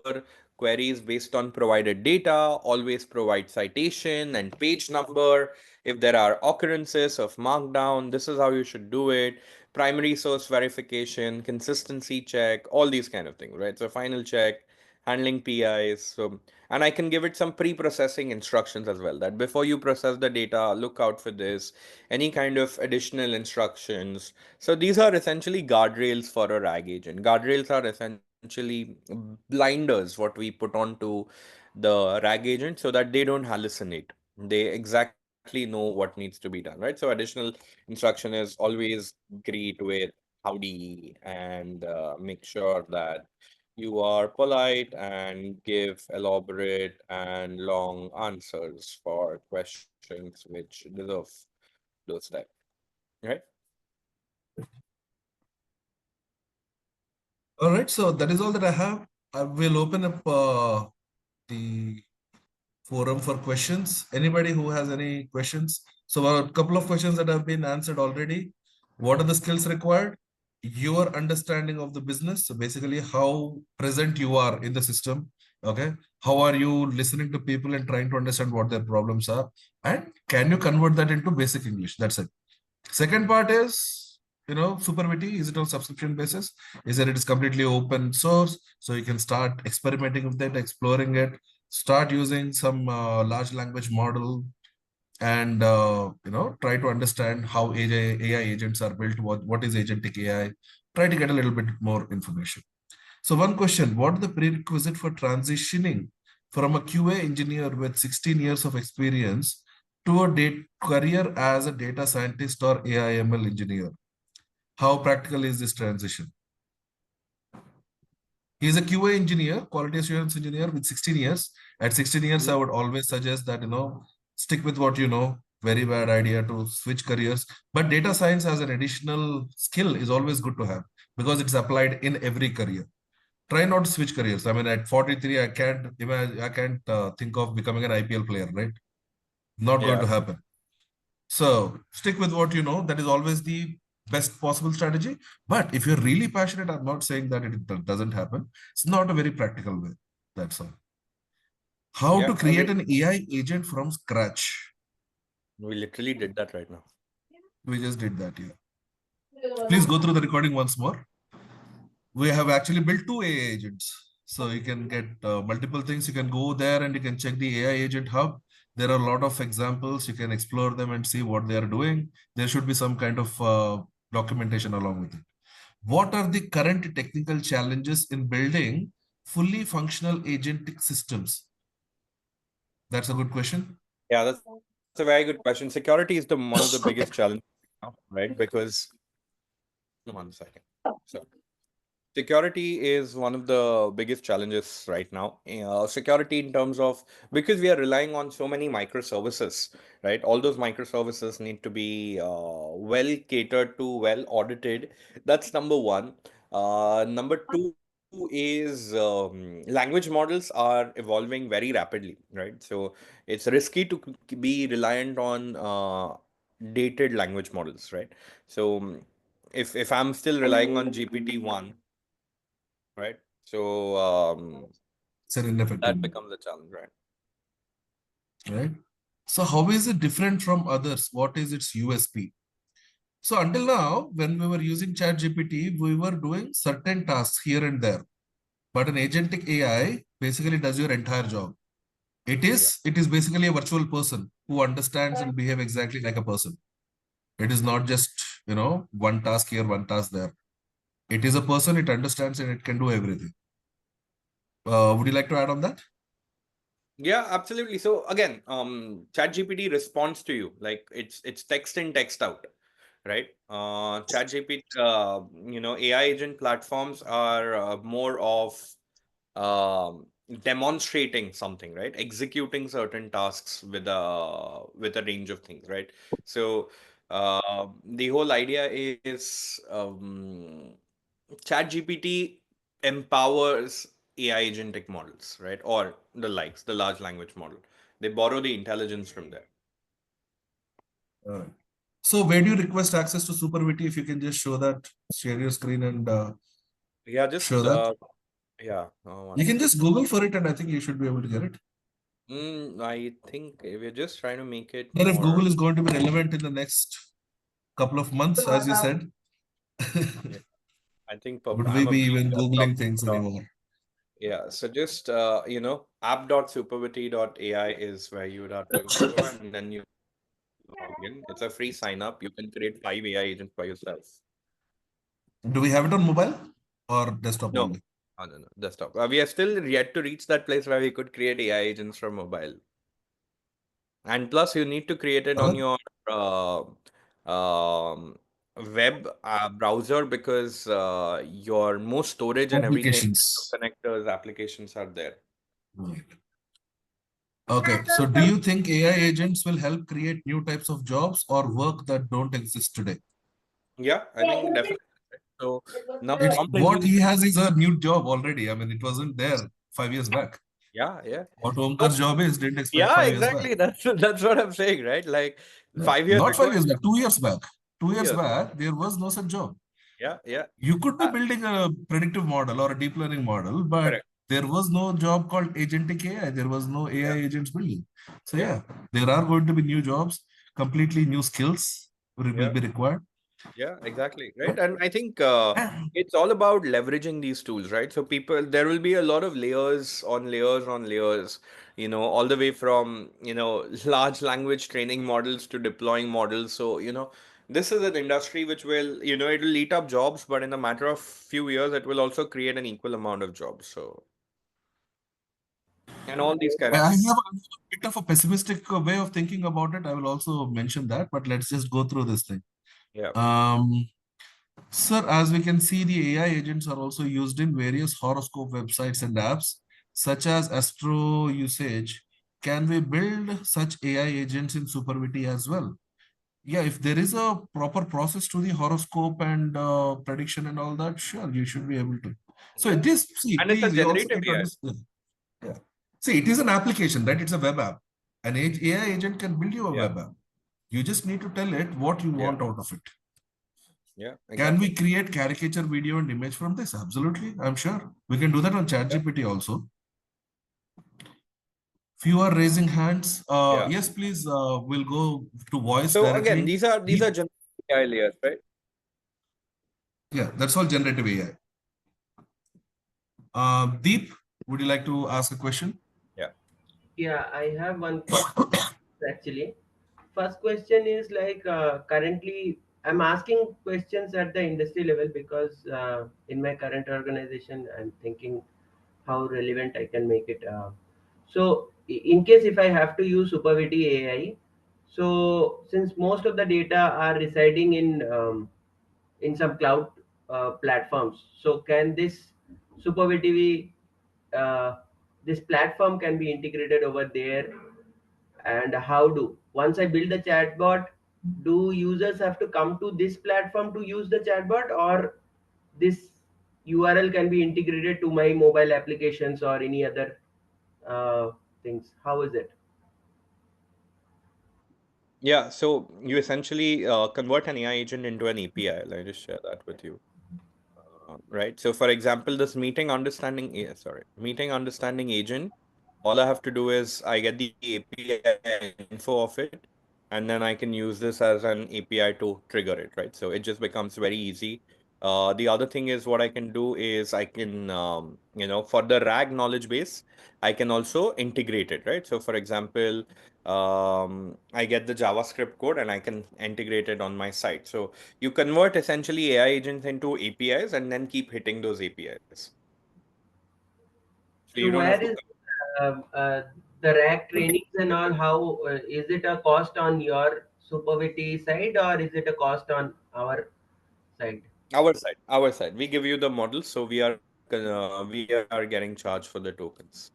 queries based on provided data, always provide citation and page number. If there are occurrences of markdown, this is how you should do it. Primary source verification, consistency check, all these kind of things, right? So final check, handling PIs. So and I can give it some pre-processing instructions as well, that before you process the data, look out for this, any kind of additional instructions. So these are essentially guardrails for a RAG agent. Guardrails are essentially blinders, what we put onto the RAG agent so that they don't hallucinate. They exactly know what needs to be done, right? So additional instruction is always greet with howdy and make sure that you are polite and give elaborate and long answers for questions which deserve those type, right? all right. So that is all that I have. I will open up the forum for questions. Anybody who has any questions? So a couple of questions that have been answered already. What are the skills required? Your understanding of the business. So basically how present you are in the system. Okay. How are you listening to people and trying to understand what their problems are? And can you convert that into basic English? That's it. Second part is, Supervity. Is it on subscription basis? Is that it is completely open source? So you can start experimenting with it, exploring it, start using some large language model and, try to understand how AI agents are built. What is agentic AI? Try to get a little bit more information. So one question, what is the prerequisite for transitioning from a QA engineer with 16 years of experience to a career as a data scientist or AI ML engineer? How practical is this transition? He is a QA engineer, quality assurance engineer with 16 years. At 16 years, I would always suggest that, stick with what you know. Very bad idea to switch careers. But data science as an additional skill is always good to have because it's applied in every career. Try not to switch careers. I mean, at 43, I can't imagine, I can't think of becoming an IPL player, right? Not going to Yeah. happen. So stick with what you know. That is always the best possible strategy. But if you're really passionate, I'm not saying that it doesn't happen. It's not a very practical way. That's all. How to Yeah, create an AI agent from scratch? we literally did that right now. We just did that, yeah. Please go through the recording once more. We have actually built two AI agents. So you can get multiple things. You can go there and you can check the AI agent hub. There are a lot of examples. You can explore them and see what they are doing. There should be some kind of documentation along with it. What are the current technical challenges in building fully functional agentic systems? That's a good question. Yeah, that's a very good question. Security is the one of the biggest challenges now, right? Because one second. So Security is one of the biggest challenges right now. Security in terms of, because we are relying on so many microservices, right? All those microservices need to be well catered to, well audited. That's number one. Number two is language models are evolving very rapidly, right? So it's risky to be reliant on dated language models, right? So if I'm still relying on GPT-1, right? So It's an ineffective, that becomes a challenge, right? right? So how is it different from others? What is its USP? So until now, when we were using ChatGPT, we were doing certain tasks here and there. But an agentic AI basically does your entire job. It Yeah. is basically a virtual person who understands and behave exactly like a person. It is not just, one task here, one task there. It is a person, it understands and it can do everything. Would you like to add on that? Yeah, absolutely. So again, ChatGPT responds to you like it's text in, text out, right? ChatGPT, AI agent platforms are more of um, demonstrating something, right? Executing certain tasks with a range of things, right? So the whole idea is ChatGPT empowers AI agentic models, right? Or the likes, the large language model. They borrow the intelligence from there. Alright. So where do you request access to SuperVT? If you can just show that, share your screen and Yeah, just show that. yeah, one You can second. just Google for it and I think you should be able to get it. I think we're just trying to make it Then if more. Google is going to be relevant in the next couple of months, as you said, Yeah, I think would we I'm a be big even desktop. Googling things anymore? Yeah, so just app.supervity.ai is where you would have to go, and then you log in. It's a free sign up. You can create 5 AI agents by yourself. Do we have it on mobile or desktop No, only? no, desktop. We are still yet to reach that place where we could create AI agents from mobile. And plus, you need to create it on Bharat? your um, web browser because your most storage and everything, Applications. connectors, applications are there. Right. Okay, so do you think AI agents will help create new types of jobs or work that don't exist today? Yeah, I think definitely. So now It's prompt what engineering. he has is a new job already. I mean, it wasn't there 5 years back. Yeah, yeah. What So, Omkar's job is didn't expire yeah, 5 years back. exactly. That's what I'm saying, right? Like Yeah. 5 years Not ago, 5 years back, 2 years back. 2 years years. back, there was no such job. Yeah, yeah. You could be Uh, building a predictive model or a deep learning model, but correct. there was no job called agentic AI. There was no AI Yeah, agents building. So yeah, yeah, there are going to be new jobs, completely new skills will yeah. be required. Yeah, exactly. Right. And I think it's all about leveraging these tools, right? So there will be a lot of layers on layers on layers, all the way from, large language training models to deploying models. So, this is an industry which will, it will eat up jobs, but in a matter of few years, it will also create an equal amount of jobs. So, and all these kind I of have things. a bit of a pessimistic way of thinking about it. I will also mention that, but let's just go through this thing. Yeah. Um, Sir, as we can see, the AI agents are also used in various horoscope websites and apps, such as Astro Usage. Can we build such AI agents in SuperVT as well? Yeah, if there is a proper process to the horoscope and prediction and all that, sure, you should be able to. So Yeah. it is, see, And it's a please, you also generative need to AI. understand. Yeah. See, it is an application, right? It's a web app. An AI agent can build you a Yeah. web app. You just need to tell it what you Yeah. want out of it. Yeah. Can we Exactly. create caricature video and image from this? Absolutely, I'm sure. We can do that on Yeah. ChatGPT also. Few are raising hands. Yeah. Yes, please, we'll go to voice So again, directly. these are generative AI layers, right? Yeah, that's all generative AI. Deep, would you like to ask a question? Yeah. Yeah, I have one question actually. First question is like currently I'm asking questions at the industry level because in my current organization I'm thinking how relevant I can make it. So in case if I have to use Supervity AI, so since most of the data are residing in some cloud platforms. So can this supervitivity, this platform can be integrated over there? And how do, once I build the chatbot, do users have to come to this platform to use the chatbot, or this URL can be integrated to my mobile applications or any other things? How is it? Yeah, so you essentially convert an AI agent into an API. Let me just share that with you. Right. So for example, this meeting understanding agent, all I have to do is I get the API info of it, and then I can use this as an API to trigger it, right? So it just becomes very easy. The other thing is what I can do is I can, for the RAG knowledge base, I can also integrate it, right? So for example, I get the JavaScript code and I can integrate it on my site. So you convert essentially AI agents into APIs and then keep hitting those APIs. So So you don't have where to. is the rack trainings and all? How is it a cost on your supervity side, or is it a cost on our side? Our side. We give you the model, so we are getting charged for the tokens.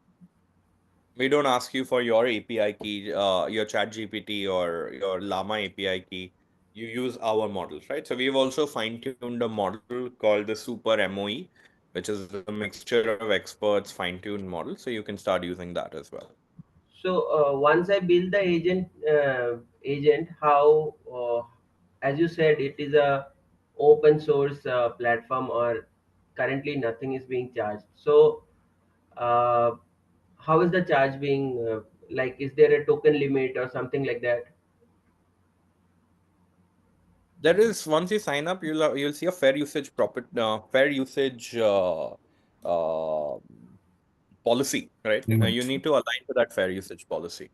We don't ask you for your API key, your Chat GPT or your Llama API key. You use our models, right? So we've also fine-tuned a model called the Super MOE, which is a mixture of experts fine-tuned model. So you can start using that as well. So once I build the agent, how, as you said, it is a open source platform, or currently nothing is being charged. So uh, how is the charge being? Like, is there a token limit or something like that? There is, once you sign up, you'll see a fair usage uh, policy, right? You Agreement. need to align to that fair usage policy.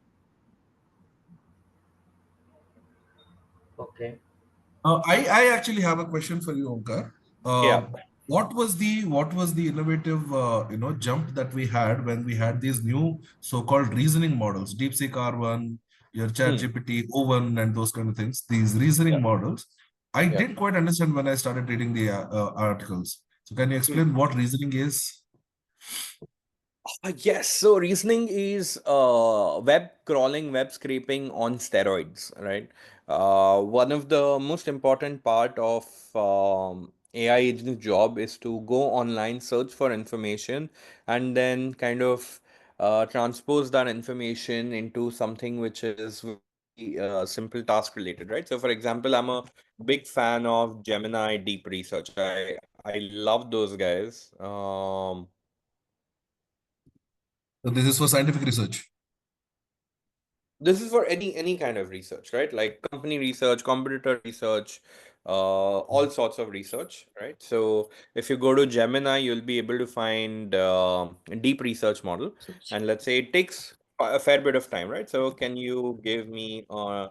Okay. I actually have a question for you, Omkar. Yeah. What was the innovative jump that we had when we had these new so-called reasoning models, DeepSeek R1, your Hmm. ChatGPT O1, and those kind of things. These Yeah. reasoning models, I Yeah. didn't quite understand when I started reading the articles. So can you explain what reasoning is? Yes, so reasoning is web crawling, web scraping on steroids, right? One of the most important part of AI agent's job is to go online, search for information, and then kind of transpose that information into something which is very simple task related, right? So, for example, I'm a big fan of Gemini Deep Research. I love those guys. So this is for scientific research. This is for any kind of research, right? Like company research, competitor research, all sorts of research, right? So if you go to Gemini, you'll be able to find a deep research model, and let's say it takes a fair bit of time, right? So can you give me a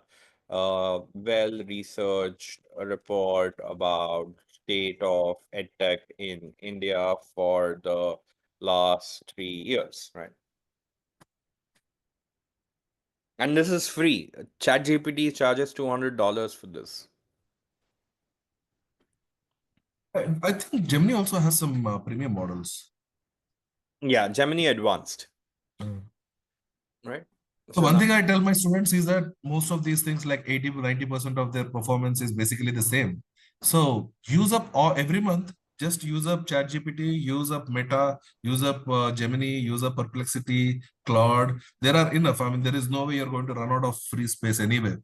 well-researched report about state of edtech in India for the last 3 years, right? And this is free. ChatGPT charges $200 for this. I think Gemini also has some premium models. Yeah, Gemini Advanced, Mm. right? So So one now, thing I tell my students is that most of these things, like 80 to 90% of their performance is basically the same. So use up all every month, just use up ChatGPT, use up Meta, use up Gemini, use up Perplexity, Claude. There are enough. I mean, there is no way you're going to run out of free space anyway. So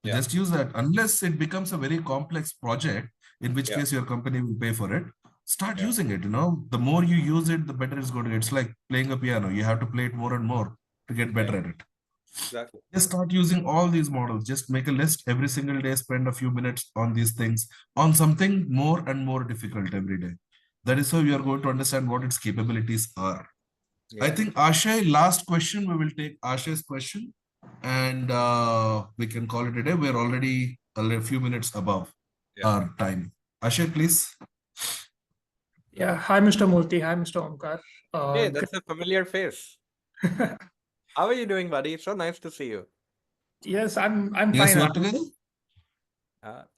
yeah, just use that. Unless it becomes a very complex project, in which yeah, case your company will pay for it. Start yeah, using it. The more you use it, the better it's going to get. It's like playing a piano. You have to play it more and more to get yeah, better at it. exactly. Just start using all these models. Just make a list every single day, spend a few minutes on these things, on something more and more difficult every day. That is how you are going to understand what its capabilities are. I Yeah, think Ashay, last question, we will take Ashay's question and we can call it a day. We're already a few minutes above yeah. our time. Ashay, please. Yeah, hi Mr. Murthy, hi Mr. Omkar. Hey, Good. that's a familiar face. How are you doing, buddy? So nice to see you. Yes, I'm You guys fine. work together?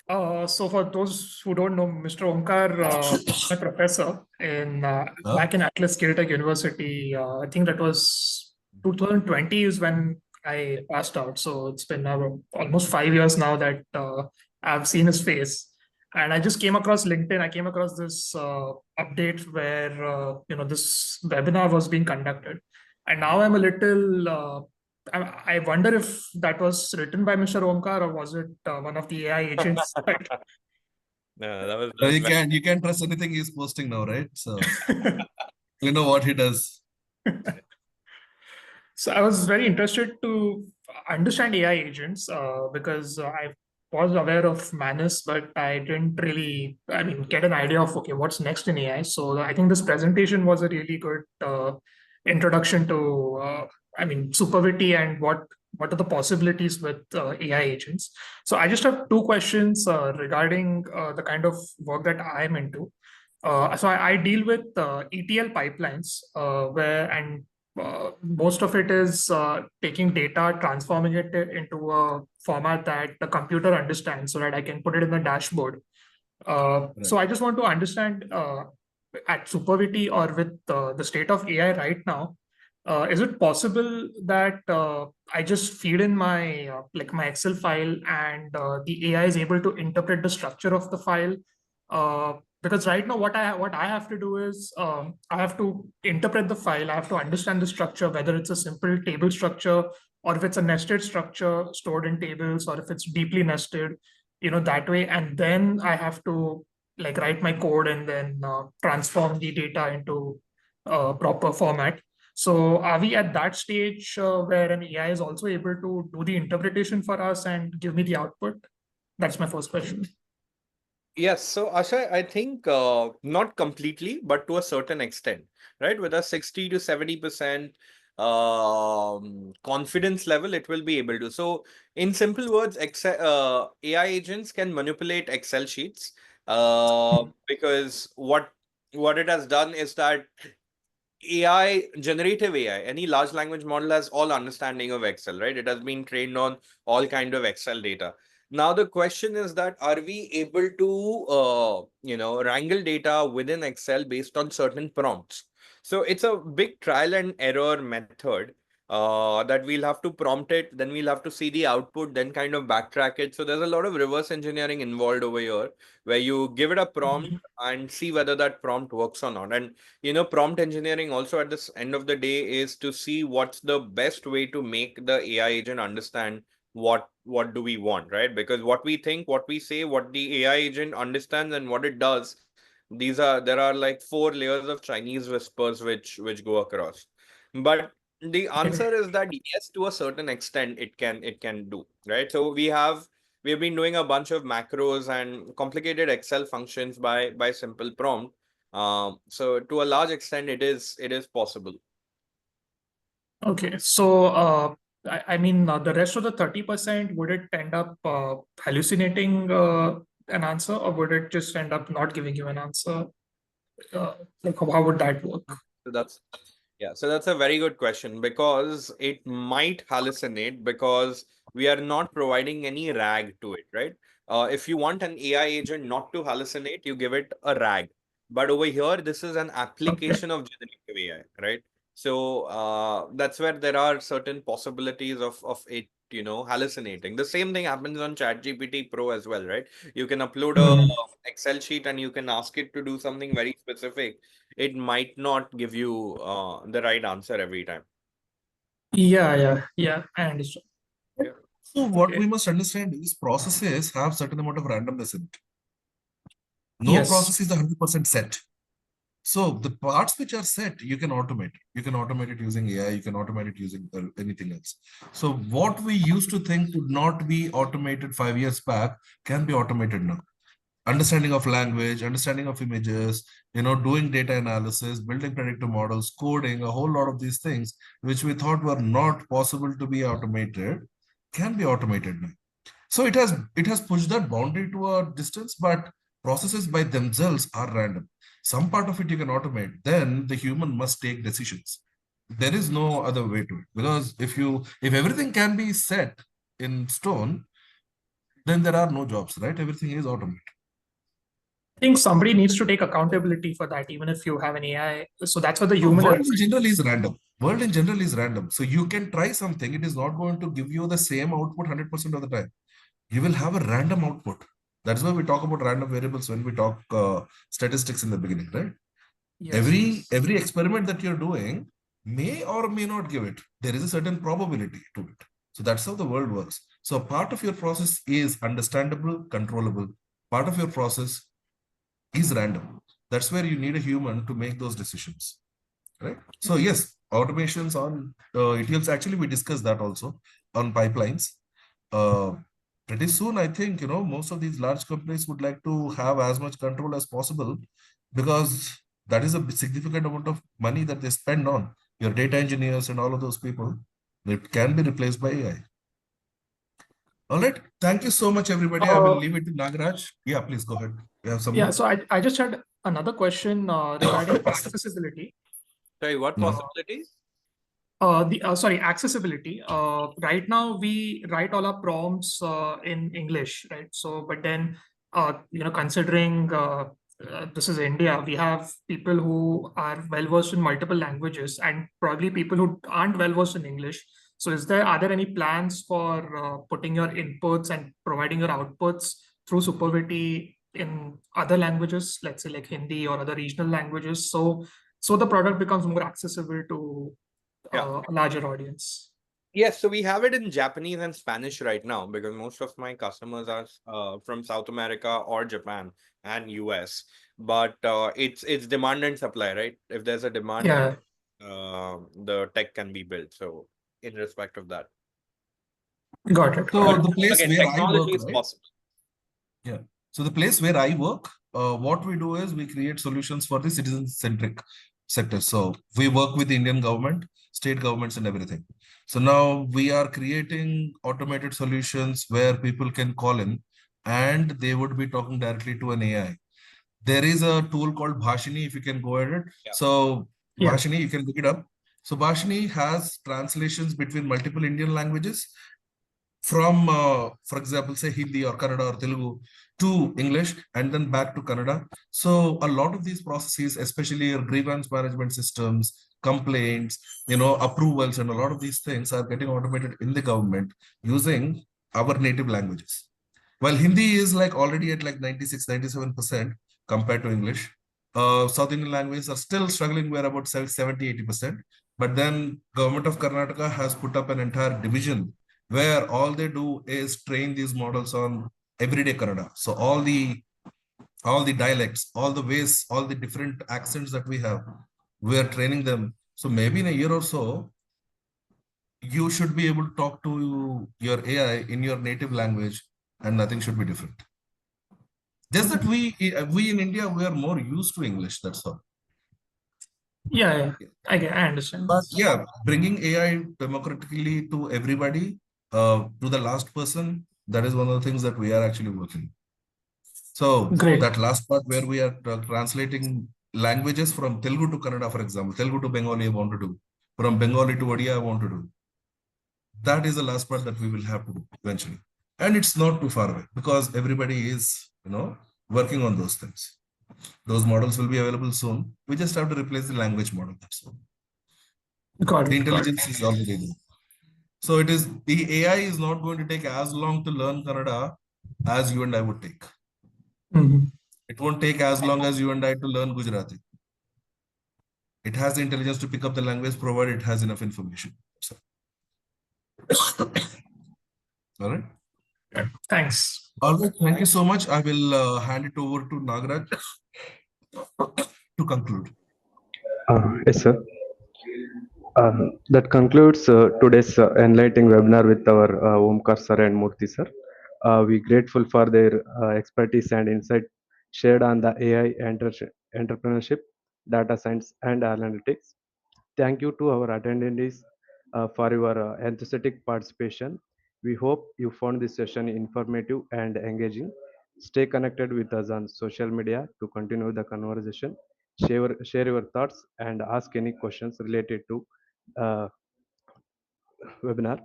So for those who don't know, Mr. Omkar, my professor in Huh? back in Atlas Caltech University, I think that was 2020 is when I passed out. So it's been now almost 5 years now that I've seen his face. And I just came across LinkedIn. I came across this update where this webinar was being conducted, and now I'm a little. I wonder if that was written by Mr. Omkar or was it one of the AI agents? No, that was You can't trust anything he's posting now, right? So you know what he does. So I was very interested to understand AI agents because I was aware of Manus, but I didn't really, get an idea of, okay, what's next in AI. So I think this presentation was a really good introduction to, Supervity and what are the possibilities with AI agents. So I just have two questions regarding the kind of work that I'm into. So I deal with ETL pipelines most of it is taking data, transforming it into a format that the computer understands so that I can put it in the dashboard. So I just want to understand at Supervity or with the state of AI right now, is it possible that I just feed in my my Excel file and the AI is able to interpret the structure of the file? Because right now, what I have to do is I have to interpret the file. I have to understand the structure, whether it's a simple table structure or if it's a nested structure stored in tables, or if it's deeply nested, that way. And then I have to write my code and then transform the data into proper format. So are we at that stage where an AI is also able to do the interpretation for us and give me the output? That's my first question. Yes, so Asha, I think not completely, but to a certain extent, right? With a 60 to 70% confidence level, it will be able to. So, in simple words, AI agents can manipulate Excel sheets because what it has done is that generative AI, any large language model has all understanding of Excel, right? It has been trained on all kind of Excel data. Now the question is that are we able to, wrangle data within Excel based on certain prompts? So it's a big trial and error method that we'll have to prompt it, then we'll have to see the output, then kind of backtrack it. So there's a lot of reverse engineering involved over here, where you give it a prompt and see whether that prompt works or not. And prompt engineering also at this end of the day is to see what's the best way to make the AI agent understand what do we want, right? Because what we think, what we say, what the AI agent understands and what it does, there are like 4 layers of Chinese whispers which go across. But the answer is that yes, to a certain extent it can do, right? So we've been doing a bunch of macros and complicated Excel functions by simple prompt. So to a large extent, it is possible. Okay, so the rest of the 30%, would it end up hallucinating an answer, or would it just end up not giving you an answer? How would that work? So that's a very good question, because it might hallucinate because we are not providing any RAG to it, right? If you want an AI agent not to hallucinate, you give it a RAG. But over here, this is an application of generative AI, right? So that's where there are certain possibilities of it, hallucinating. The same thing happens on ChatGPT Pro as well, right? You can upload a Excel sheet and you can ask it to do something very specific. It might not give you the right answer every time. Yeah, I understand. Yeah. So what we must understand is processes have certain amount of randomness in it. No Yes. process is 100% set. So the parts which are set, you can automate. You can automate it using AI. You can automate it using anything else. So what we used to think could not be automated 5 years back can be automated now. Understanding of language, understanding of images, doing data analysis, building predictive models, coding, a whole lot of these things, which we thought were not possible to be automated, can be automated now. So it has pushed that boundary to a distance, but processes by themselves are random. Some part of it you can automate, then the human must take decisions. There is no other way to it. Because if everything can be set in stone, then there are no jobs, right? Everything is automated. I think somebody needs to take accountability for that, even if you have an AI. So that's what the The human. world in general is random. World in general is random. So you can try something. It is not going to give you the same output 100% of the time. You will have a random output. That's why we talk about random variables when we talk statistics in the beginning, right? Yes, Every experiment that you're doing may or may not give it. There is a certain probability to it. So that's how the world works. So part of your process is understandable, controllable. Part of your process is random. That's where you need a human to make those decisions, right? So yes, automations on ETLs. Actually, we discussed that also on pipelines. Pretty soon, I think, most of these large companies would like to have as much control as possible, because that is a significant amount of money that they spend on your data engineers and all of those people. It can be replaced by AI. All right. Thank you so much, everybody. I will leave it to Nagaraj. Yeah, please go ahead. You have some Yeah, more? so I just had another question regarding accessibility. Sorry, what No. possibilities? Sorry, accessibility. Right now we write all our prompts in English, right? So, but then, considering this is India, we have people who are well versed in multiple languages, and probably people who aren't well versed in English. So, are there any plans for putting your inputs and providing your outputs through Supervity in other languages, let's say like Hindi or other regional languages? So the product becomes more accessible to a larger audience. Yes, so we have it in Japanese and Spanish right now, because most of my customers are from South America or Japan and US. But it's demand and supply, right? If there's a demand, Yeah. the tech can be built. So in respect of that. Got it. So the place Again, where I technology work, is right? possible. Yeah. So the place where I work, what we do is we create solutions for the citizen-centric sector. So we work with the Indian government, state governments, and everything. So now we are creating automated solutions where people can call in and they would be talking directly to an AI. There is a tool called Bhashini, if you can go ahead. Yeah. So Yeah. Bhashini, you can look it up. So Bhashini has translations between multiple Indian languages from, for example, say Hindi or Kannada or Telugu to English and then back to Kannada. So a lot of these processes, especially your grievance management systems, complaints, approvals, and a lot of these things are getting automated in the government using our native languages. While Hindi is like already at like 96, 97% compared to English, South Indian languages are still struggling where about 70, 80%. But then government of Karnataka has put up an entire division where all they do is train these models on everyday Kannada. So all the dialects, all the ways, all the different accents that we have, we are training them. So maybe in a year or so, you should be able to talk to your AI in your native language and nothing should be different. Just that we in India, we are more used to English, that's all. Yeah. I understand. But yeah, bringing AI democratically to everybody, to the last person, that is one of the things that we are actually working. So Great. that last part where we are translating languages from Telugu to Kannada, for example, Telugu to Bengali I want to do, from Bengali to Odia I want to do. That is the last part that we will have to do eventually. And it's not too far away because everybody is, working on those things. Those models will be available soon. We just have to replace the language model. That's all. Got it. The intelligence is already there. So the AI is not going to take as long to learn Kannada as you and I would take. Mhm. It won't take as long as you and I to learn Gujarati. It has the intelligence to pick up the language provided it has enough information. So. All right. Thanks. All right. Thank you so much. I will hand it over to Nagaraj to conclude. Yes, sir. That concludes today's enlightening webinar with our Omkar sir and Murthy sir. We grateful for their expertise and insight shared on the AI entrepreneurship, data science, and analytics. Thank you to our attendees for your enthusiastic participation. We hope you found this session informative and engaging. Stay connected with us on social media to continue the conversation. Share your thoughts and ask any questions related to uh, webinar.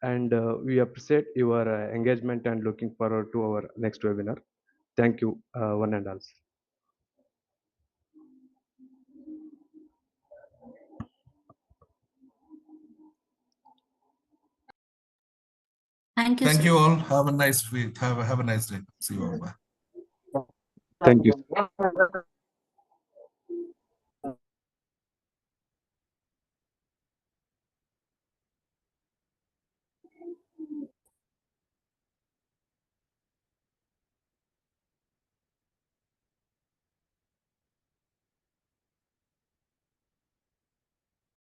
And we appreciate your engagement and looking forward to our next webinar. Thank you, one and all. Thank you, Thank sir. you all. Have a nice week. Have a nice day. See you all. Bye. Thank you.